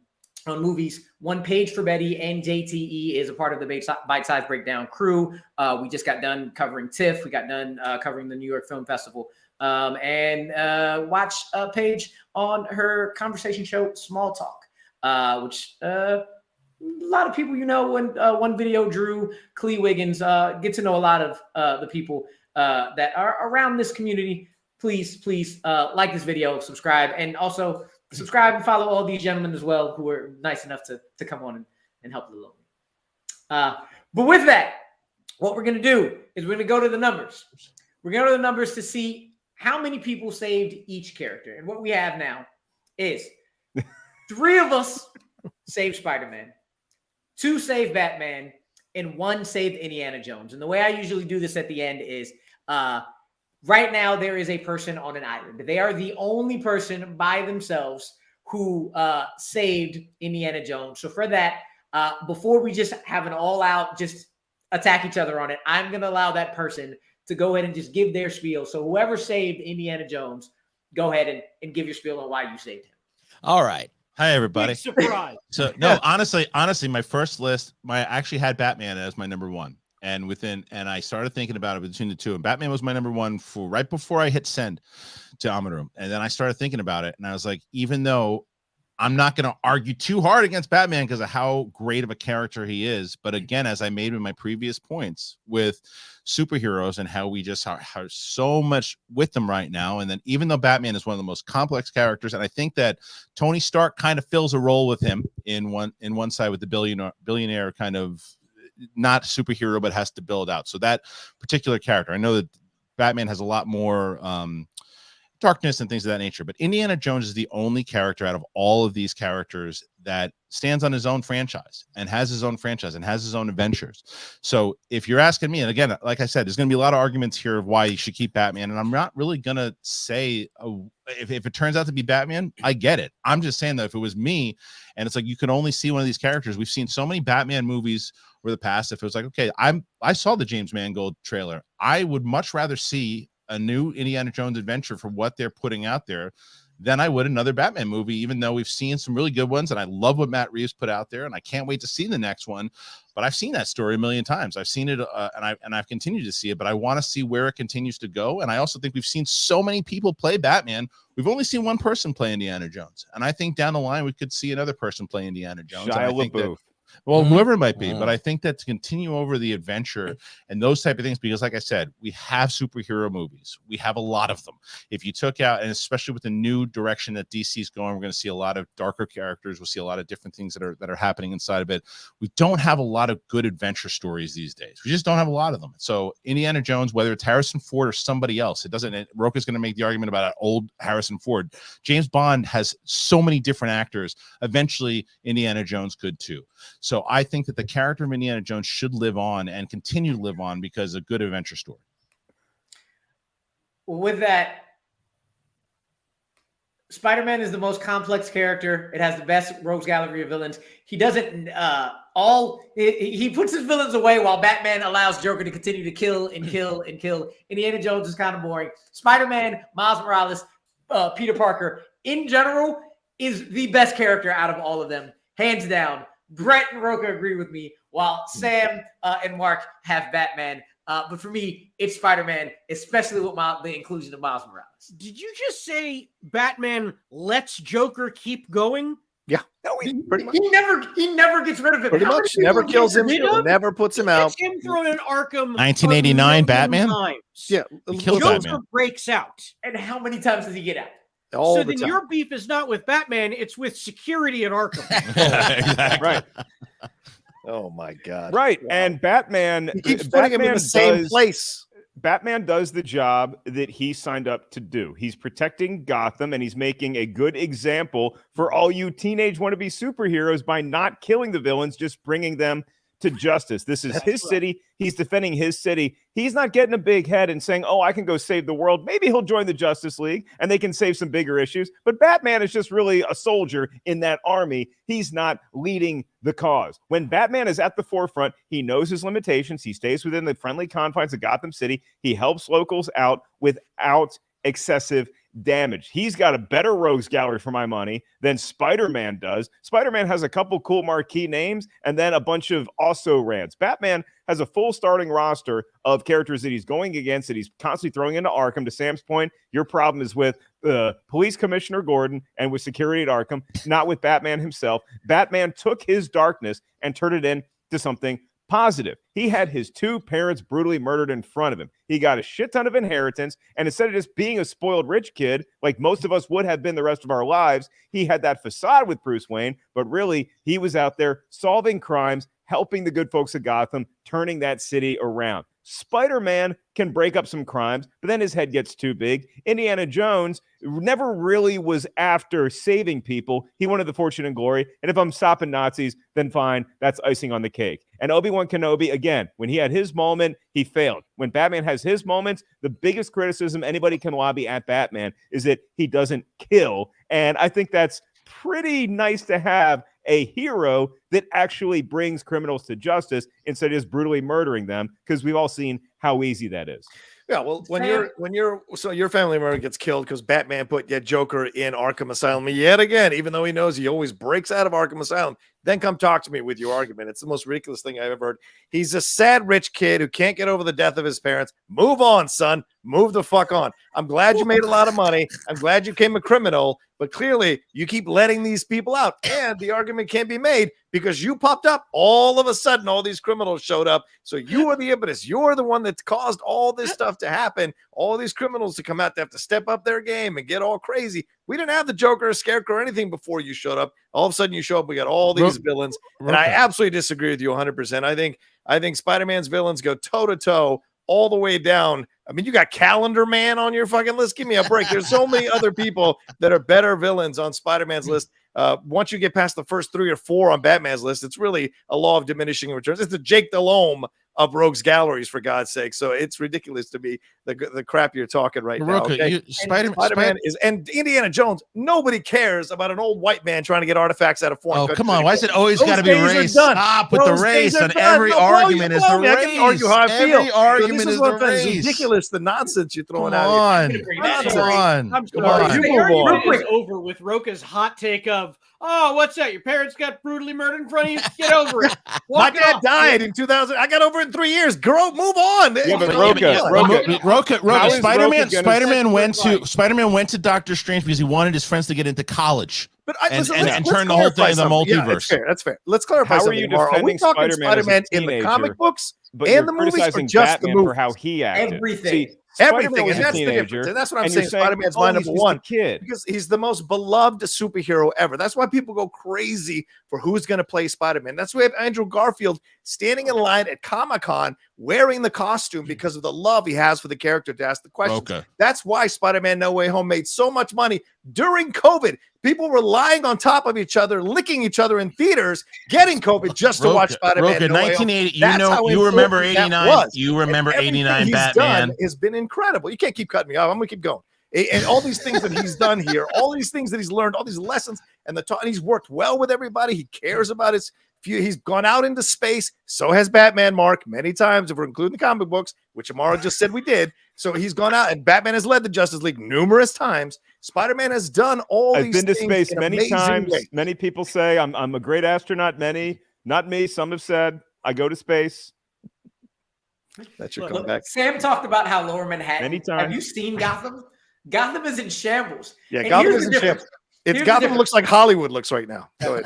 movies. One Page for Betty and JTE is a part of the Bitesize Breakdown crew. We just got done covering TIFF. We got done covering the New York Film Festival. And watch Paige on her conversation show, Small Talk, which a lot of people, when One Video Drew, Clee Wiggins, get to know a lot of the people that are around this community. Please like this video, subscribe, and also subscribe and follow all these gentlemen as well who were nice enough to come on and help a little. But with that, what we're going to do is we're going to go to the numbers. We're going to go to the numbers to see how many people saved each character. And what we have now is 3 of us saved Spider-Man, 2 saved Batman, and 1 saved Indiana Jones. And the way I usually do this at the end is right now, there is a person on an island. They are the only person by themselves who saved Indiana Jones. So for that, before we just have an all-out, just attack each other on it, I'm going to allow that person to go ahead and just give their spiel. So whoever saved Indiana Jones, go ahead and give your spiel on why you saved him. All right. Hi, everybody. Big surprise. So no, honestly, my first list, I actually had Batman as my number 1. And I started thinking about it between the 2. And Batman was my number 1 for right before I hit send to Amaru. And then I started thinking about it. And I was like, even though I'm not going to argue too hard against Batman because of how great of a character he is. But again, as I made in my previous points with superheroes and how we just have so much with them right now. And then even though Batman is one of the most complex characters, and I think that Tony Stark kind of fills a role with him in one side with the billionaire kind of not superhero, but has to build out. So that particular character, I know that Batman has a lot more darkness and things of that nature, but Indiana Jones is the only character out of all of these characters that stands on his own franchise and has his own adventures. So if you're asking me, and again, like I said, there's going to be a lot of arguments here of why you should keep Batman. And I'm not really going to say, if it turns out to be Batman, I get it. I'm just saying that if it was me and it's like, you can only see one of these characters, we've seen so many Batman movies over the past. If it was like, okay, I saw the James Mangold trailer, I would much rather see a new Indiana Jones adventure for what they're putting out there than I would another Batman movie, even though we've seen some really good ones. And I love what Matt Reeves put out there, and I can't wait to see the next one. But I've seen that story a million times. I've seen it and I've continued to see it, but I want to see where it continues to go. And I also think we've seen so many people play Batman. We've only seen one person play Indiana Jones. And I think down the line, we could see another person play Indiana Jones. Shia LaBeouf. Well, whoever it might be, but I think that to continue over the adventure and those type of things, because like I said, we have superhero movies. We have a lot of them. If you took out, and especially with the new direction that DC's going, we're going to see a lot of darker characters. We'll see a lot of different things that are happening inside of it. We don't have a lot of good adventure stories these days. We just don't have a lot of them. So Indiana Jones, whether it's Harrison Ford or somebody else, Roka's going to make the argument about old Harrison Ford. James Bond has so many different actors. Eventually, Indiana Jones could too. So I think that the character of Indiana Jones should live on and continue to live on because of a good adventure story. With that, Spider-Man is the most complex character. It has the best rogues gallery of villains. He doesn't he puts his villains away while Batman allows Joker to continue to kill and kill and kill. Indiana Jones is kind of boring. Spider-Man, Miles Morales, Peter Parker, in general, is the best character out of all of them, hands down. Brett and Roka agree with me, while Sam and Mark have Batman. But for me, it's Spider-Man, especially with the inclusion of Miles Morales. Did you just say Batman lets Joker keep going? Yeah, no, pretty much. He never gets rid of him. Pretty How much, many never people kills get him, rid of him? never puts him out. It's him thrown in Arkham 1989 a million Batman? times. Yeah, He killed Joker Batman. breaks out. And how many times does he get out? all So the then time. your beef is not with Batman, it's with security at Arkham. Exactly. Right. Oh my God. Right. And Batman He keeps putting him in the same place. Batman does the job that he signed up to do. He's protecting Gotham, and he's making a good example for all you teenage wannabe superheroes by not killing the villains, just bringing them to justice. This is his city. He's defending his city. He's not getting a big head and saying, oh, I can go save the world. Maybe he'll join the Justice League and they can save some bigger issues. But Batman is just really a soldier in that army. He's not leading the cause. When Batman is at the forefront, he knows his limitations. He stays within the friendly confines of Gotham City. He helps locals out without excessive damage. He's got a better rogues gallery for my money than Spider-Man does. Spider-Man has a couple cool marquee names and then a bunch of also rants. Batman has a full starting roster of characters that he's going against, that he's constantly throwing into Arkham. To Sam's point, your problem is with Police Commissioner Gordon and with security at Arkham, not with Batman himself. Batman took his darkness and turned it into something positive. He had his two parents brutally murdered in front of him. He got a shit ton of inheritance, and instead of just being a spoiled rich kid, like most of us would have been the rest of our lives, he had that facade with Bruce Wayne, but really, he was out there solving crimes, helping the good folks of Gotham, turning that city around. Spider-Man can break up some crimes, but then his head gets too big. Indiana Jones never really was after saving people. He wanted the fortune and glory. And if I'm stopping Nazis, then fine, that's icing on the cake. And Obi-Wan Kenobi, again, when he had his moment, he failed. When Batman has his moments, the biggest criticism anybody can lobby at Batman is that he doesn't kill. And I think that's pretty nice to have a hero that actually brings criminals to justice instead of just brutally murdering them, because we've all seen how easy that is. Yeah, well, when your family member gets killed because Batman put yet Joker in Arkham Asylum yet again, even though he knows he always breaks out of Arkham Asylum, then come talk to me with your argument. It's the most ridiculous thing I've ever heard. He's a sad rich kid who can't get over the death of his parents. Move on, son. Move the fuck on. I'm glad you made a lot of money. I'm glad you became a criminal, but clearly you keep letting these people out. And the argument can't be made because you popped up. All of a sudden, all these criminals showed up. So you are the impetus. You're the one that's caused all this stuff to happen. All these criminals to come out, they have to step up their game and get all crazy. We didn't have the Joker or Scarecrow or anything before you showed up. All of a sudden you show up, we got all these villains. And I absolutely disagree with you 100%. I think Spider-Man's villains go toe-to-toe all the way down. I mean, you got Calendar Man on your fucking list. Give me a break. There's so many other people that are better villains on Spider-Man's list. Once you get past the first 3 or 4 on Batman's list, it's really a law of diminishing returns. It's the Jake Delhomme of Rogues Galleries, for God's sake. So it's ridiculous to me, the crap you're talking right now. Okay? Spider-Man is, and Indiana Jones, nobody cares about an old white man trying to get artifacts out of foreign countries. Come on. Why is it always got to be race? Stop with the race. And every argument is the race. I can argue how I feel. Every argument is the race. It's ridiculous, the nonsense you're throwing out. I'm sorry. It's over with Roka's hot take of, oh, what's that? Your parents got brutally murdered in front of you? Get over it. My dad died in 2000. I got over it in 3 years. Grow, move on. Yeah, but Roka, Spider-Man went to Doctor Strange because he wanted his friends to get into college. But and turn the whole thing into the multiverse. Yeah, that's fair. Let's clarify something. Are we talking Spider-Man in the comic books and the movies, or just Batman the movies? For how he acted? Everything. Everything, and that's the difference. And that's what I'm saying. Spider-Man's my number one because he's the most beloved superhero ever. That's why people go crazy for who's going to play Spider-Man. That's why we have Andrew Garfield standing in line at Comic-Con wearing the costume because of the love he has for the character to ask the questions. Okay. That's why Spider-Man No Way Home made so much money during COVID. People were lying on top of each other, licking each other in theaters, getting COVID just to watch Spider-Man. 1980. You remember 89. You remember 89 Batman. Has been incredible. You can't keep cutting me off. I'm going to keep going. And all these things that he's done here, all these things that he's learned, all these lessons, and he's worked well with everybody. He cares about his few. He's gone out into space. So has Batman, Mark, many times, if we're including the comic books, which Amara just said we did. So he's gone out, and Batman has led the Justice League numerous times. Spider-Man has done all these things. I've been to space many times. Many people say I'm a great astronaut. Many, not me. Some have said I go to space. That's your comeback. Sam talked about how Lower Manhattan. Many times. Have you seen Gotham? Gotham is in shambles. Yeah, Gotham is in shambles. It's Here's the Gotham difference. looks like Hollywood looks right now. Go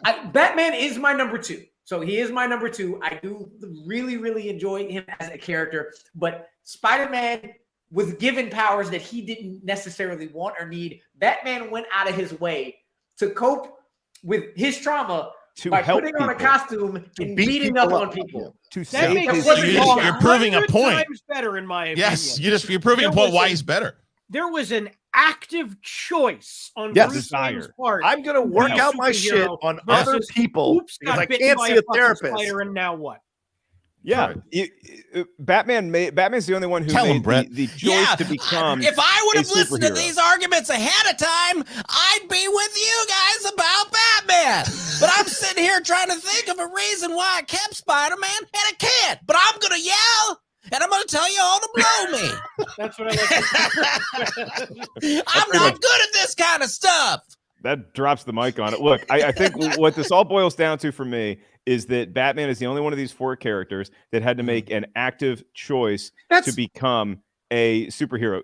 ahead. Batman is my number 2. So he is my number 2. I do really, really enjoy him as a character, but Spider-Man was given powers that he didn't necessarily want or need. Batman went out of his way to cope with his trauma by help putting on a people. costume and beat beating people up on up. people. To That save makes his it You're proving a 100 point. times better, in my opinion. Yes, you're proving a There point was why a- he's better. There was an active choice on Yes. Bruce Wayne's Desire. part. I'm going to work Be a out my shit superhero on other versus, people oops, because got I bitten can't by see a fucking therapist. spider, and now what? Yeah, Batman's the only one who Tell him, made Brett. the choice to become. If I would a have listened to superhero. these arguments ahead of time, I'd be with you guys about Batman. But I'm sitting here trying to think of a reason why I kept Spider-Man, and I can't. But I'm gonna yell, and I'm gonna tell you all to blow me. That's what I like. I'm not good at this kind of stuff. That drops the mic on it. Look, I think what this all boils down to for me is that Batman is the only one of these 4 characters that had to make an active choice to become a superhero.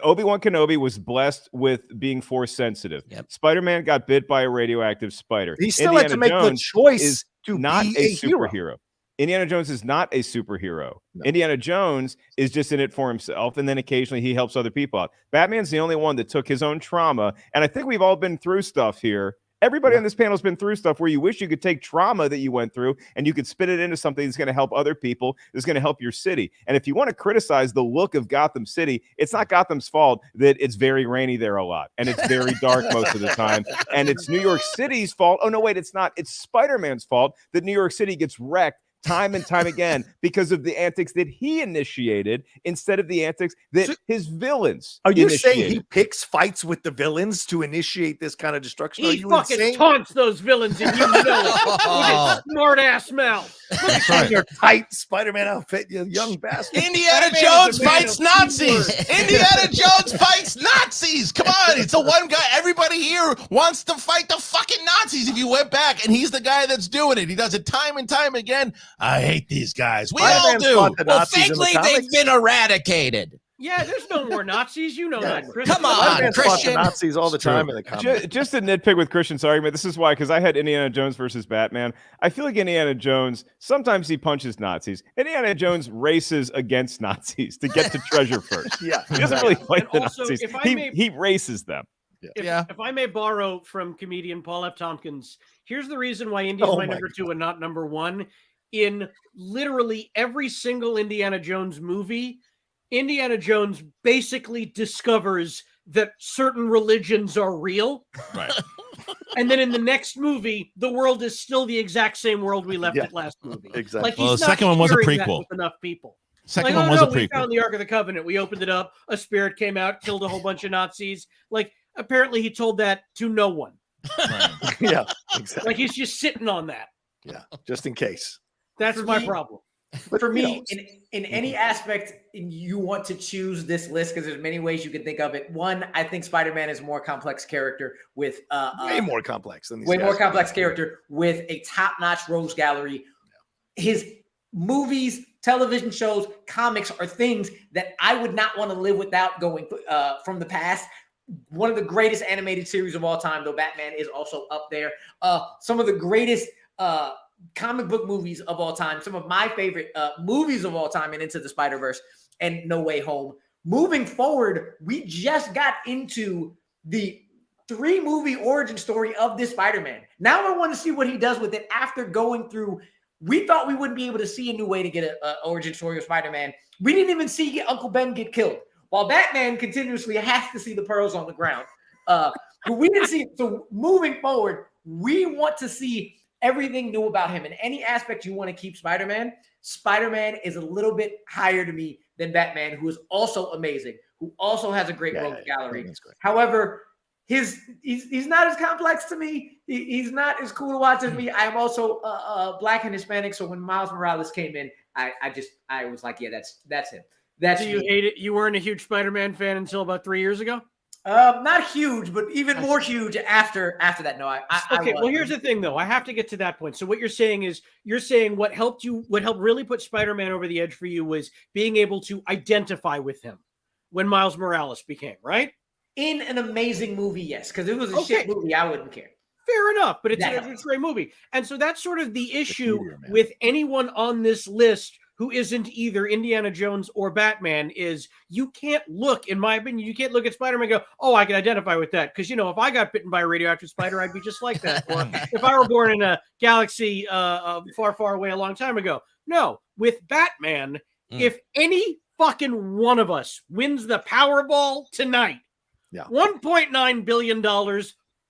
Obi-Wan Kenobi was blessed with being force sensitive. Yep. Spider-Man got bit by a radioactive spider. He still had to make the choice is to not be a hero. superhero. Indiana Jones is not a superhero. No. Indiana Jones is just in it for himself, and then occasionally he helps other people out. Batman's the only one that took his own trauma, and I think we've all been through stuff here. Everybody on this panel has been through stuff where you wish you could take trauma that you went through and you could spit it into something that's going to help other people, that's going to help your city. And if you want to criticize the look of Gotham City, it's not Gotham's fault that it's very rainy there a lot and it's very dark most of the time. And it's New York City's fault. Oh, no, wait, it's not. It's Spider-Man's fault that New York City gets wrecked time and time again because of the antics that he initiated instead of the antics that his villains Are you initiated. saying he picks fights with the villains to initiate this kind of destruction? Are He you fucking insane? taunts those villains, and you know it. Look at smart ass mouth. That's right. Your tight Spider-Man outfit, you young bastard. Indiana Batman Jones is a man fights of few Nazis. words. Indiana Jones fights Nazis. Come on, it's the one guy. Everybody here wants to fight the fucking Nazis. If you went back, and he's the guy that's doing it. He does it time and time again. I hate these guys. We all Spider-Man's do. fought the Well, Nazis in the thankfully, they've comics. been eradicated. Yeah, there's no more Nazis. You know that, Chris. Come on, Spider-Man's fought the Christian. Nazis all the It's true. time in the comics. Just to nitpick with Christian's argument, this is why, because I had Indiana Jones versus Batman. I feel like Indiana Jones, sometimes he punches Nazis. Indiana Jones races against Nazis to get to treasure first. Yeah. He doesn't really fight And the also, Nazis. if I may- He races them. If I may borrow from comedian Paul F. Tompkins, here's the reason why Indy is Oh my my number 2 and not number 1. In literally every single Indiana Jones movie, Indiana Jones basically discovers that certain religions are real. Right. And then in the next movie, the world is still the exact same world we left Yeah. it last movie. Exactly. Like Well, he's the not second one was a sharing that prequel. with enough people. Second Like, one oh, was no, a we prequel. found the Ark of the Covenant. We opened it up. A spirit came out, killed a whole bunch of Nazis. Like, apparently he told that to no one. Right. Yeah, exactly. Like, he's just sitting on that. Yeah, just in case. That's For my me- problem. But, For you me, know, in any aspect you want to choose this list, because there's many ways you can think of it. One, I think Spider-Man is a more complex character with way more complex than these way guys. more complex character with a top-notch rogues gallery. His movies, television shows, comics are things that I would not want to live without going from the past. One of the greatest animated series of all time, though Batman is also up there. Some of the greatest comic book movies of all time, some of my favorite movies of all time, and Into the Spider-Verse and No Way Home. Moving forward, we just got into the 3-movie origin story of this Spider-Man. Now I want to see what he does with it after going through. We thought we wouldn't be able to see a new way to get an origin story of Spider-Man. We didn't even see Uncle Ben get killed, while Batman continuously has to see the pearls on the ground. But we didn't see it. So moving forward, we want to see everything new about him. In any aspect you want to keep Spider-Man, Spider-Man is a little bit higher to me than Batman, who is also amazing, who also has a great rogue gallery. Batman's great. However, he's not as complex to me. He's not as cool to watch as me. I am also Black and Hispanic, so when Miles Morales came in, I was like, yeah, that's him. That's Do you me. hate it? You weren't a huge Spider-Man fan until about 3 years ago? Not huge, but even more huge after that. No, I Okay, well, was. here's the thing, though. I have to get to that point. So what you're saying is what helped really put Spider-Man over the edge for you was being able to identify with him when Miles Morales became, right? In an amazing movie, yes. Because if it was a shit movie, I wouldn't care. Fair enough, but it's a great movie. And so that's sort of the issue with anyone on this list who isn't either Indiana Jones or Batman is you can't look, in my opinion, you can't look at Spider-Man and go, oh, I can identify with that. Because, if I got bitten by a radioactive spider, I'd be just like that. Or if I were born in a galaxy far, far away a long time ago. No, with Batman, if any fucking one of us wins the Powerball tonight, $1.9 billion,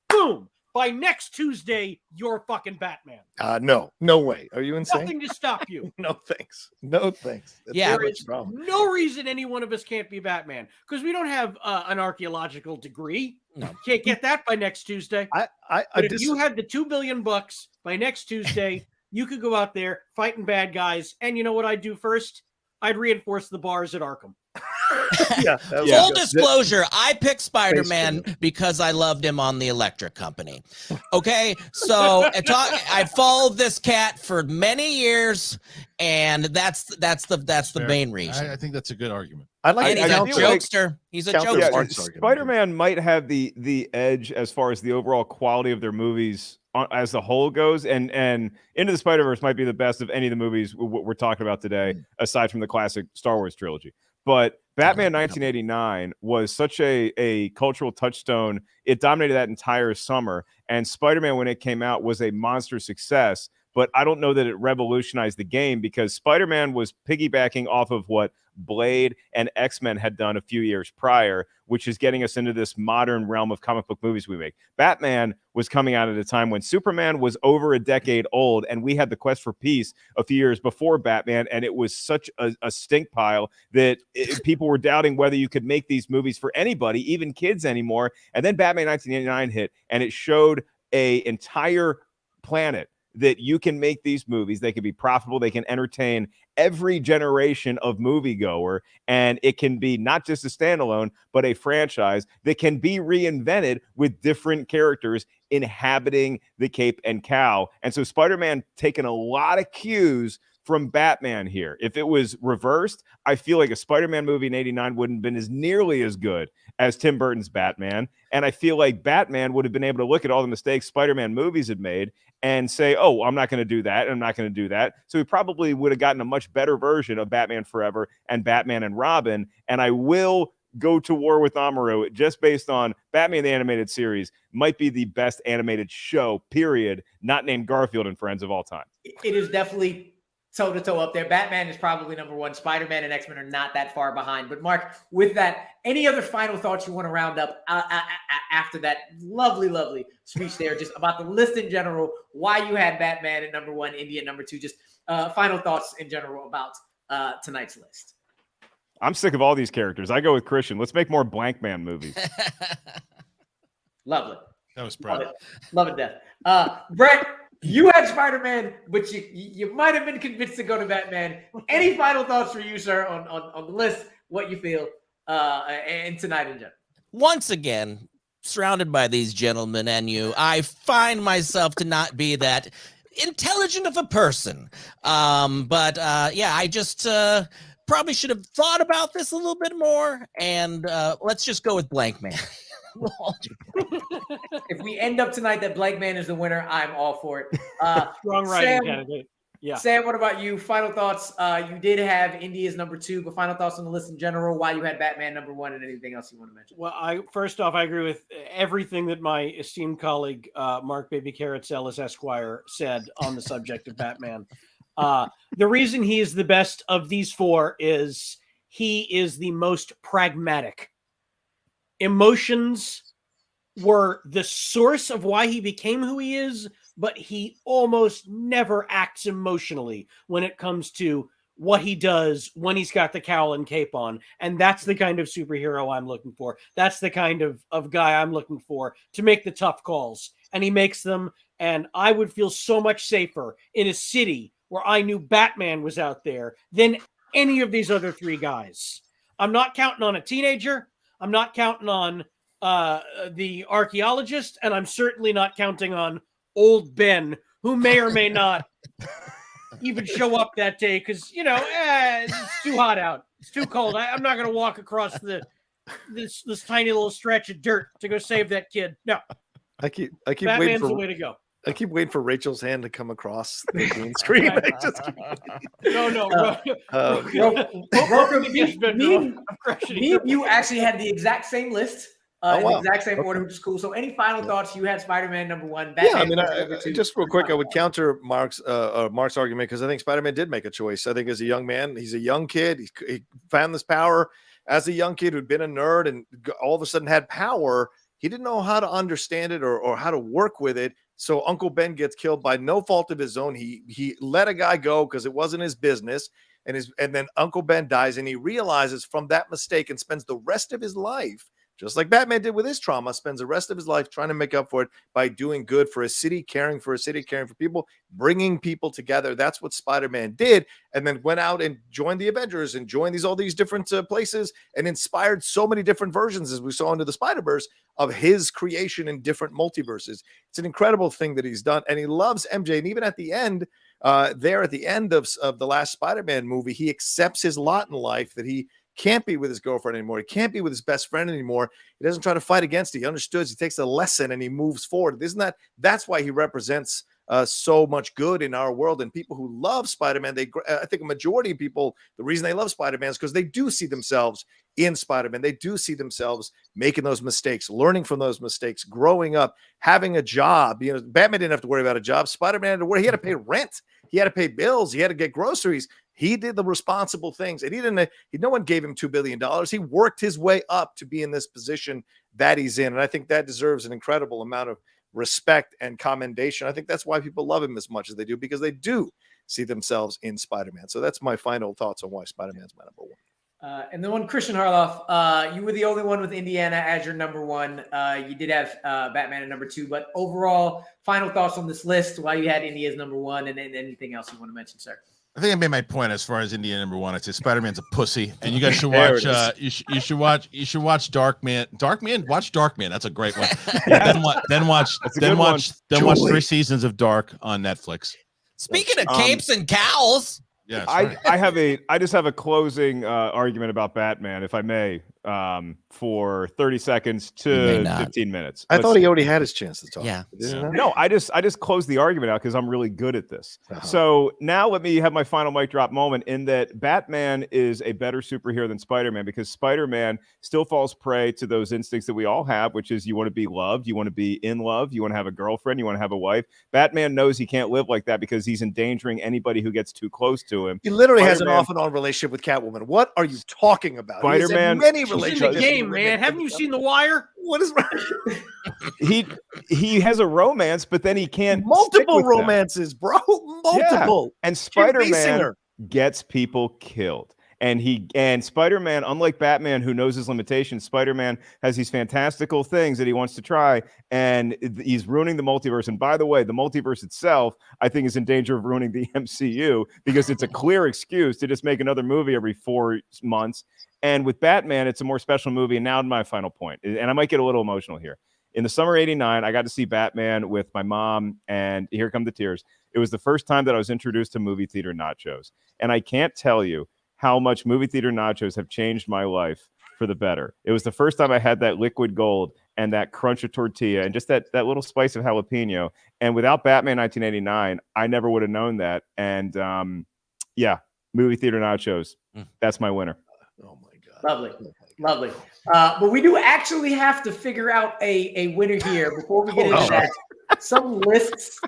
boom. By next Tuesday, you're fucking Batman. No way. Are you insane? Nothing to stop you. No thanks. No thanks. There is no reason any one of us can't be Batman because we don't have an archaeological degree. No, can't get that by next Tuesday. But if you had the $2 billion by next Tuesday, you could go out there fighting bad guys. And you know what I'd do first? I'd reinforce the bars at Arkham. Full disclosure, I picked Spider-Man because I loved him on the Electric Company. Okay, so I followed this cat for many years, and that's the main reason. I think that's a good argument. He's a jokester. He's a jokester. Spider-Man might have the edge as far as the overall quality of their movies as the whole goes, and Into the Spider-Verse might be the best of any of the movies we're talking about today, aside from the classic Star Wars trilogy. But Batman 1989 was such a cultural touchstone. It dominated that entire summer. And Spider-Man, when it came out, was a monster success. But I don't know that it revolutionized the game because Spider-Man was piggybacking off of what Blade and X-Men had done a few years prior, which is getting us into this modern realm of comic book movies we make. Batman was coming out at a time when Superman was over a decade old, and we had The Quest for Peace a few years before Batman, and it was such a stink pile that people were doubting whether you could make these movies for anybody, even kids anymore. And then Batman 1989 hit, and it showed an entire planet that you can make these movies. They can be profitable. They can entertain every generation of moviegoer. And it can be not just a standalone, but a franchise that can be reinvented with different characters inhabiting the cape and cowl. And so Spider-Man taking a lot of cues from Batman here. If it was reversed, I feel like a Spider-Man movie in 89 wouldn't have been as nearly as good as Tim Burton's Batman. And I feel like Batman would have been able to look at all the mistakes Spider-Man movies had made and say, oh, I'm not going to do that, and I'm not going to do that. So we probably would have gotten a much better version of Batman Forever and Batman and Robin. And I will go to war with Amaru just based on Batman the Animated Series might be the best animated show, period, not named Garfield and Friends of all time. It is definitely toe-to-toe up there. Batman is probably number one. Spider-Man and X-Men are not that far behind. But Mark, with that, any other final thoughts you want to round up after that lovely, lovely speech there, just about the list in general, why you had Batman at number one, Indy at number two, just final thoughts in general about tonight's list. I'm sick of all these characters. I go with Kristian. Let's make more Blank Man movies. Lovely. That was proud. Love it, Death. Brett, you had Spider-Man, but you might have been convinced to go to Batman. Any final thoughts for you, sir, on the list, what you feel, and tonight in general? Once again, surrounded by these gentlemen and you, I find myself to not be that intelligent of a person. I just probably should have thought about this a little bit more, and let's just go with Blank Man. If we end up tonight that Blank Man is the winner, I'm all for it. Strong writing candidate. Yeah. Sam, what about you? Final thoughts. You did have Indy as number two, but final thoughts on the list in general, why you had Batman number one, and anything else you want to mention? Well, first off, I agree with everything that my esteemed colleague, Mark Baby Carrots Ellis Esquire, said on the subject of Batman. The reason he is the best of these four is he is the most pragmatic. Emotions were the source of why he became who he is, but he almost never acts emotionally when it comes to what he does when he's got the cowl and cape on. And that's the kind of superhero I'm looking for. That's the kind of guy I'm looking for to make the tough calls. And he makes them. And I would feel so much safer in a city where I knew Batman was out there than any of these other three guys. I'm not counting on a teenager. I'm not counting on the archaeologist, and I'm certainly not counting on old Ben, who may or may not even show up that day because, it's too hot out. It's too cold. I'm not going to walk across the this tiny little stretch of dirt to go save that kid. No, I keep waiting Batman's for the way to go. I keep waiting for Rachel's hand to come across the green screen. I just keep... No. Me and you actually had the exact same list. In the exact same order, which is cool. So, any final thoughts? You had Spider-Man number 1. Batman number 2. Just real quick, I would counter Mark's argument because I think Spider-Man did make a choice. I think as a young man, he's a young kid. He found this power as a young kid who'd been a nerd and all of a sudden had power. He didn't know how to understand it or how to work with it. So Uncle Ben gets killed by no fault of his own. He let a guy go because it wasn't his business. And then Uncle Ben dies, and he realizes from that mistake and spends the rest of his life, just like Batman did with his trauma, spends the rest of his life trying to make up for it by doing good for a city, caring for people, bringing people together. That's what Spider-Man did, and then went out and joined the Avengers and joined all these different places and inspired so many different versions, as we saw into the Spider-Verse, of his creation in different multiverses. It's an incredible thing that he's done, and he loves MJ. And even at the end, of the last Spider-Man movie, he accepts his lot in life that he can't be with his girlfriend anymore. He can't be with his best friend anymore. He doesn't try to fight against it. He understands. He takes a lesson and he moves forward. That's why he represents so much good in our world. And people who love Spider-Man, I think a majority of people, the reason they love Spider-Man is because they do see themselves in Spider-Man. They do see themselves making those mistakes, learning from those mistakes, growing up, having a job. You know, Batman didn't have to worry about a job. Spider-Man had to worry. He had to pay rent. He had to pay bills. He had to get groceries. He did the responsible things, and no one gave him $2 billion. He worked his way up to be in this position that he's in. And I think that deserves an incredible amount of respect and commendation. I think that's why people love him as much as they do, because they do see themselves in Spider-Man. So that's my final thoughts on why Spider-Man's my number 1. And then one, Kristian Harloff, you were the only one with Indiana as your number 1. You did have Batman at number 2, but overall, final thoughts on this list, why you had Indy as number 1, and anything else you want to mention, sir? I think I made my point as far as Indiana number 1. I say Spider-Man's a pussy, and you guys should watch. You should watch Darkman. Watch Darkman. That's a great one. then watch 3 seasons of Dark on Netflix. Speaking of capes and cowls, yeah, I just have a closing argument about Batman, if I may, for 30 seconds to 15 minutes. I thought he already had his chance to talk. Yeah. No, I just closed the argument out because I'm really good at this. So now let me have my final mic drop moment in that Batman is a better superhero than Spider-Man, because Spider-Man still falls prey to those instincts that we all have, which is you want to be loved, you want to be in love, you want to have a girlfriend, you want to have a wife. Batman knows he can't live like that because he's endangering anybody who gets too close to him. He literally has an off and on relationship with Catwoman. What are you talking about? Spider-Man, many He's in the game, man. Haven't you seen The Wire? What is wrong? he has a romance, but then he can't. Multiple romances, bro. Multiple. Yeah. And Spider-Man gets people killed. And Spider-Man, unlike Batman, who knows his limitations, Spider-Man has these fantastical things that he wants to try, and he's ruining the multiverse. And by the way, the multiverse itself, I think, is in danger of ruining the MCU because it's a clear excuse to just make another movie every 4 months. And with Batman, it's a more special movie. And now to my final point, and I might get a little emotional here. In the summer '89, I got to see Batman with my mom, and here come the tears. It was the first time that I was introduced to movie theater nachos. And I can't tell you how much movie theater nachos have changed my life for the better. It was the first time I had that liquid gold and that crunch of tortilla and just that little spice of jalapeno. And without Batman 1989, I never would have known that. And movie theater nachos, that's my winner. Oh my God. Lovely. But we do actually have to figure out a winner here before we get into that. Some lists.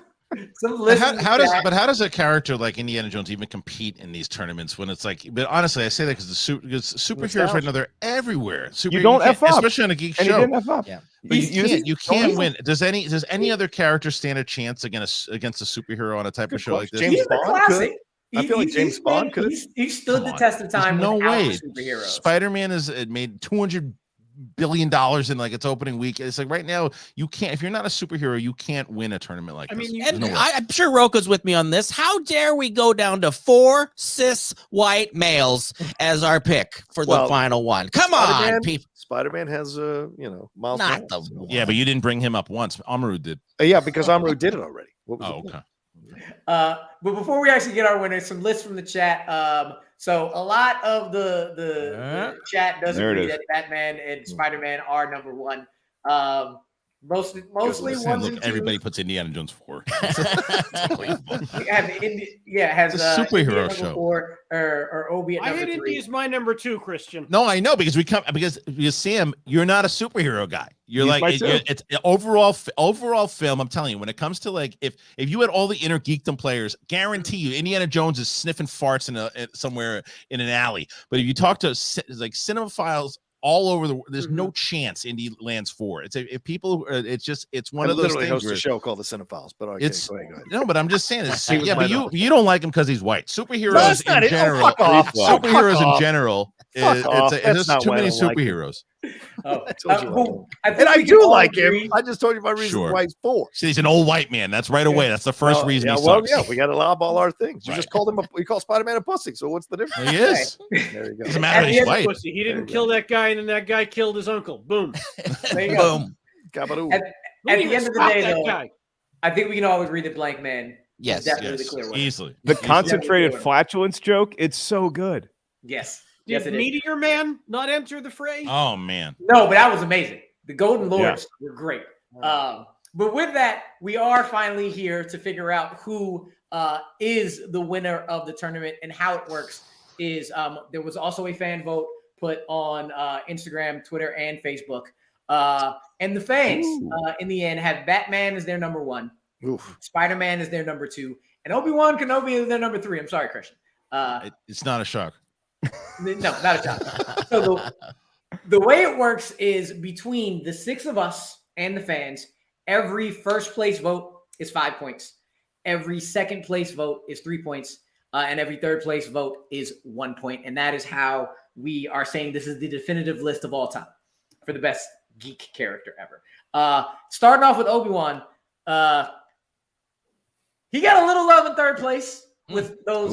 How does a character like Indiana Jones even compete in these tournaments when it's like? But honestly, I say that because superheroes right now, they're everywhere. You don't F up, especially on a geek show. He didn't F up. Yeah. But you can't win. Does any other character stand a chance against a superhero on a type of show like this? James Bond could. I feel like James Bond could. He stood the test of time. No way. Superheroes. Spider-Man has made $200 billion in like its opening week. It's like right now you can't. If you're not a superhero, you can't win a tournament like this. I'm sure Roka's with me on this. How dare we go down to 4 cis white males as our pick for the final one? Come on, people. Spider-Man has Miles. Not the yeah, but you didn't bring him up once. Amaru did. Yeah, because Amaru did it already. Okay. But before we actually get our winners, some lists from the chat. So a lot of the chat does There it agree is. that Batman and Spider-Man are number one. Mostly Sam, ones look, and two. everybody puts Indiana Jones 4. Has Indy, has It's a superhero Indy at number show. 4 or Obi at I number hate 3. Indy is my number 2, Christian. No, I know because because Sam, you're not a superhero guy. You're He's my two. it's overall film. I'm telling you, when it comes to like if you had all the inner geekdom players, guarantee you Indiana Jones is sniffing farts in somewhere in an alley. But if you talk to like cinemaphiles all over the world, there's no chance Indy lands 4. It's if people, it's one of those literally things. host Where a show called The Cinephiles, but okay, it's go ahead. no, but I'm just saying. It's, He was yeah, my but number you don't like him because he's white. Superheroes that's not in it. Oh, general, fuck off. superheroes Fuck in off. general, Fuck off. it's That's there's not too why I many don't like him. superheroes. Oh, I told you I don't. think And I we can do all like agree- him. I just told you my reason Sure. why he's 4. See, he's an old white man. That's right away. That's the first reason he well, sucks. yeah, we got to lob all our things. You Right. just called him. We call Spider-Man a pussy. So what's the difference? He is. There you go. Doesn't matter. At the He's end- white. Pussy. He didn't kill that guy, and then that guy killed his uncle. Boom. There you go. Boom. Gabadoo. At Don't the even end of the stop day, that though, guy. I think we can all agree that Blank Man Yes. is definitely Yes, the clear winner. easily. The Easily. concentrated Yeah. flatulence joke, it's so good. Yes. Did Yes, it is. Meteor Man not enter the fray? Oh man. No, but that was amazing. The Golden Lords were great. But with that, we are finally here to figure out who is the winner of the tournament, and how it works is there was also a fan vote put on Instagram, Twitter, and Facebook. And the fans in the end have Batman as their number 1, Oof. Spider-Man is their number 2, and Obi-Wan Kenobi is their number 3. I'm sorry, Kristian. It's not a shock. No, not a shot. So the way it works is between the 6 of us and the fans, every first place vote is 5 points. Every second place vote is 3 points. And every third place vote is 1 point. And that is how we are saying this is the definitive list of all time for the best geek character ever. Starting off with Obi-Wan, he got a little love in third place with those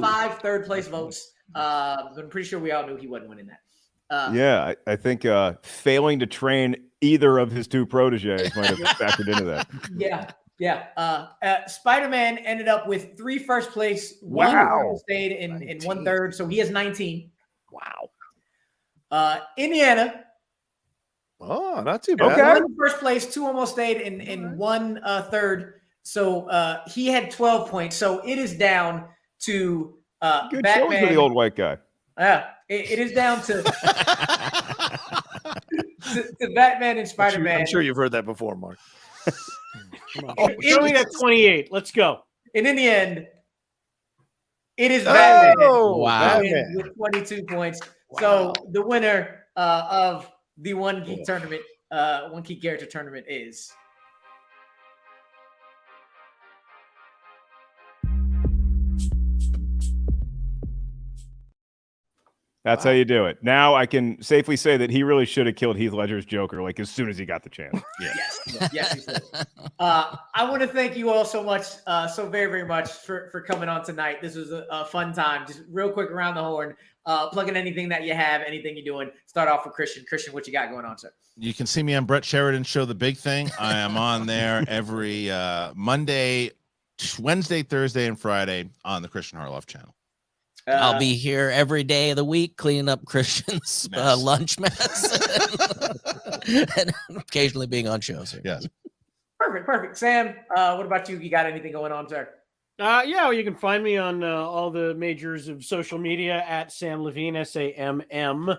5 third place votes. But I'm pretty sure we all knew he wasn't winning that. Yeah, I think failing to train either of his 2 proteges might have factored into that. Yeah. Spider-Man ended up with 3 first place. Wow. One stayed in 1/3, so he has 19. Wow. Indiana. Oh, not too bad. Okay. 1 first place, 2 almost stayed in 1/3. So he had 12 points. So it is down to Good showing for Batman. the old white guy. It is down to Batman and Spider-Man. I'm sure you've heard that before, Mark. Show me that 28. Let's go. And in the end, it is Batman. Oh, Wow. Batman. With 22 points. So the winner of the One Geek tournament, One Geek character tournament is That's how you do it. Now I can safely say that he really should have killed Heath Ledger's Joker like as soon as he got the chance. yes, he said. I want to thank you all so much, so very, very much for coming on tonight. This was a fun time. Just real quick around the horn, plug in anything that you have, anything you're doing. Start off with Kristian. Kristian, what you got going on, sir? You can see me on Brett Sheridan's show, The Big Thing. I am on there every Monday, Wednesday, Thursday, and Friday on the Kristian Harloff channel. I'll be here every day of the week cleaning up Christian's lunch mess and occasionally being on shows here. Yes. Perfect. Sam, what about you? You got anything going on, sir? Yeah, well, you can find me on all the majors of social media at Sam Levine, SAMM. 2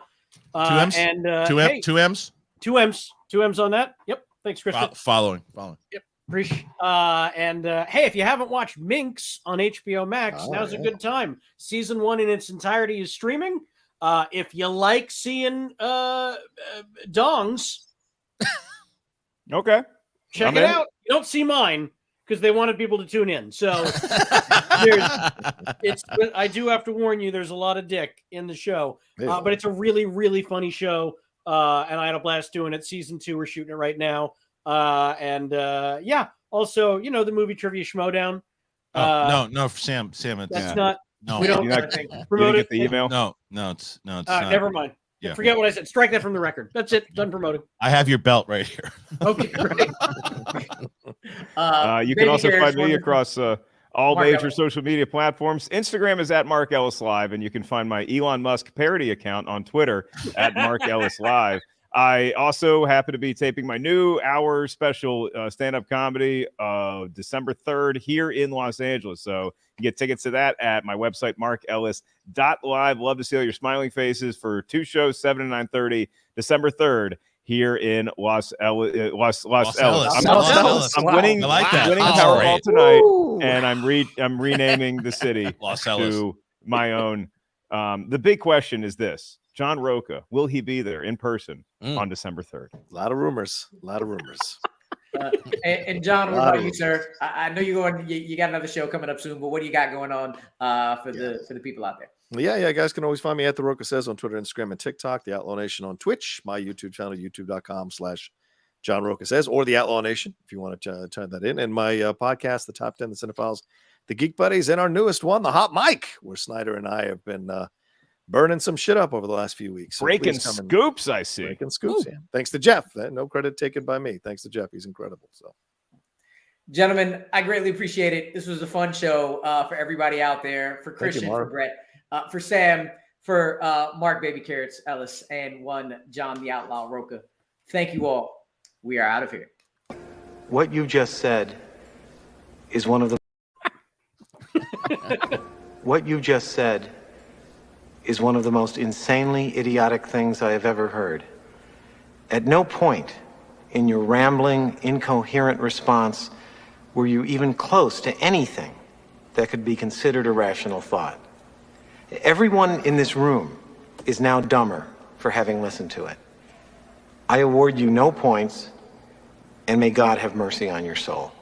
M's? And 2 M's? 2 M's. 2 M's on that. Yep. Thanks, Kristian. Following. Yep. Appreciate. Hey, if you haven't watched Minx on HBO Max, now's a good time. Season 1 in its entirety is streaming. If you like seeing dongs, Okay. check it out. You don't see mine because they wanted people to tune in. So I do have to warn you, there's a lot of dick in the show, but it's a really, really funny show. And I had a blast doing it. Season 2, we're shooting it right now. Also, the movie Trivia Schmodown. No, Sam. That's not. No, We don't You promote didn't it. get the email? No, it's not. Never mind. Yeah. Forget what I said. Strike that from the record. That's it. Done promoting. I have your belt right here. Okay, great. You can also find me across all Mark major Ellis. social media platforms. Instagram is at Mark Ellis Live, and you can find my Elon Musk parody account on Twitter at Mark Ellis Live. I also happen to be taping my new hour special stand-up comedy December 3rd here in Los Angeles. So you get tickets to that at my website, markellis.live. Love to see all your smiling faces for 2 shows, 7 and 9:30, December 3rd here in Los Ellis. I'm winning, I like that. winning That's Powerball great. tonight, Woo. and I'm renaming the city Los Ellis. to my own. The big question is this: John Roca, will he be there in person on December 3rd? A lot of rumors. And John, what about you, sir? I know you're going. You got another show coming up soon, but what do you got going on for the people out there? Yeah, guys can always find me at The Roca Says on Twitter, Instagram, and TikTok. The Outlaw Nation on Twitch, my YouTube channel, youtube.com/John Roca Says, or The Outlaw Nation, if you want to turn that in. And my podcast, The Top 10, The Cinephiles, The Geek Buddies, and our newest one, The Hot Mic, where Snyder and I have been burning some shit up over the last few weeks. So Breaking scoops, I see. Breaking scoops, yeah. Thanks to Jeff. No credit taken by me. Thanks to Jeff. He's incredible. So, Gentlemen, I greatly appreciate it. This was a fun show for everybody out there, for Kristian, for Brett, for Sam, for Mark Baby Carrots Ellis, and one John the Outlaw Roca. Thank you all. We are out of here. What you just said is one of the what you just said is one of the most insanely idiotic things I have ever heard. At no point in your rambling, incoherent response were you even close to anything that could be considered a rational thought. Everyone in this room is now dumber for having listened to it. I award you no points, and may God have mercy on your soul.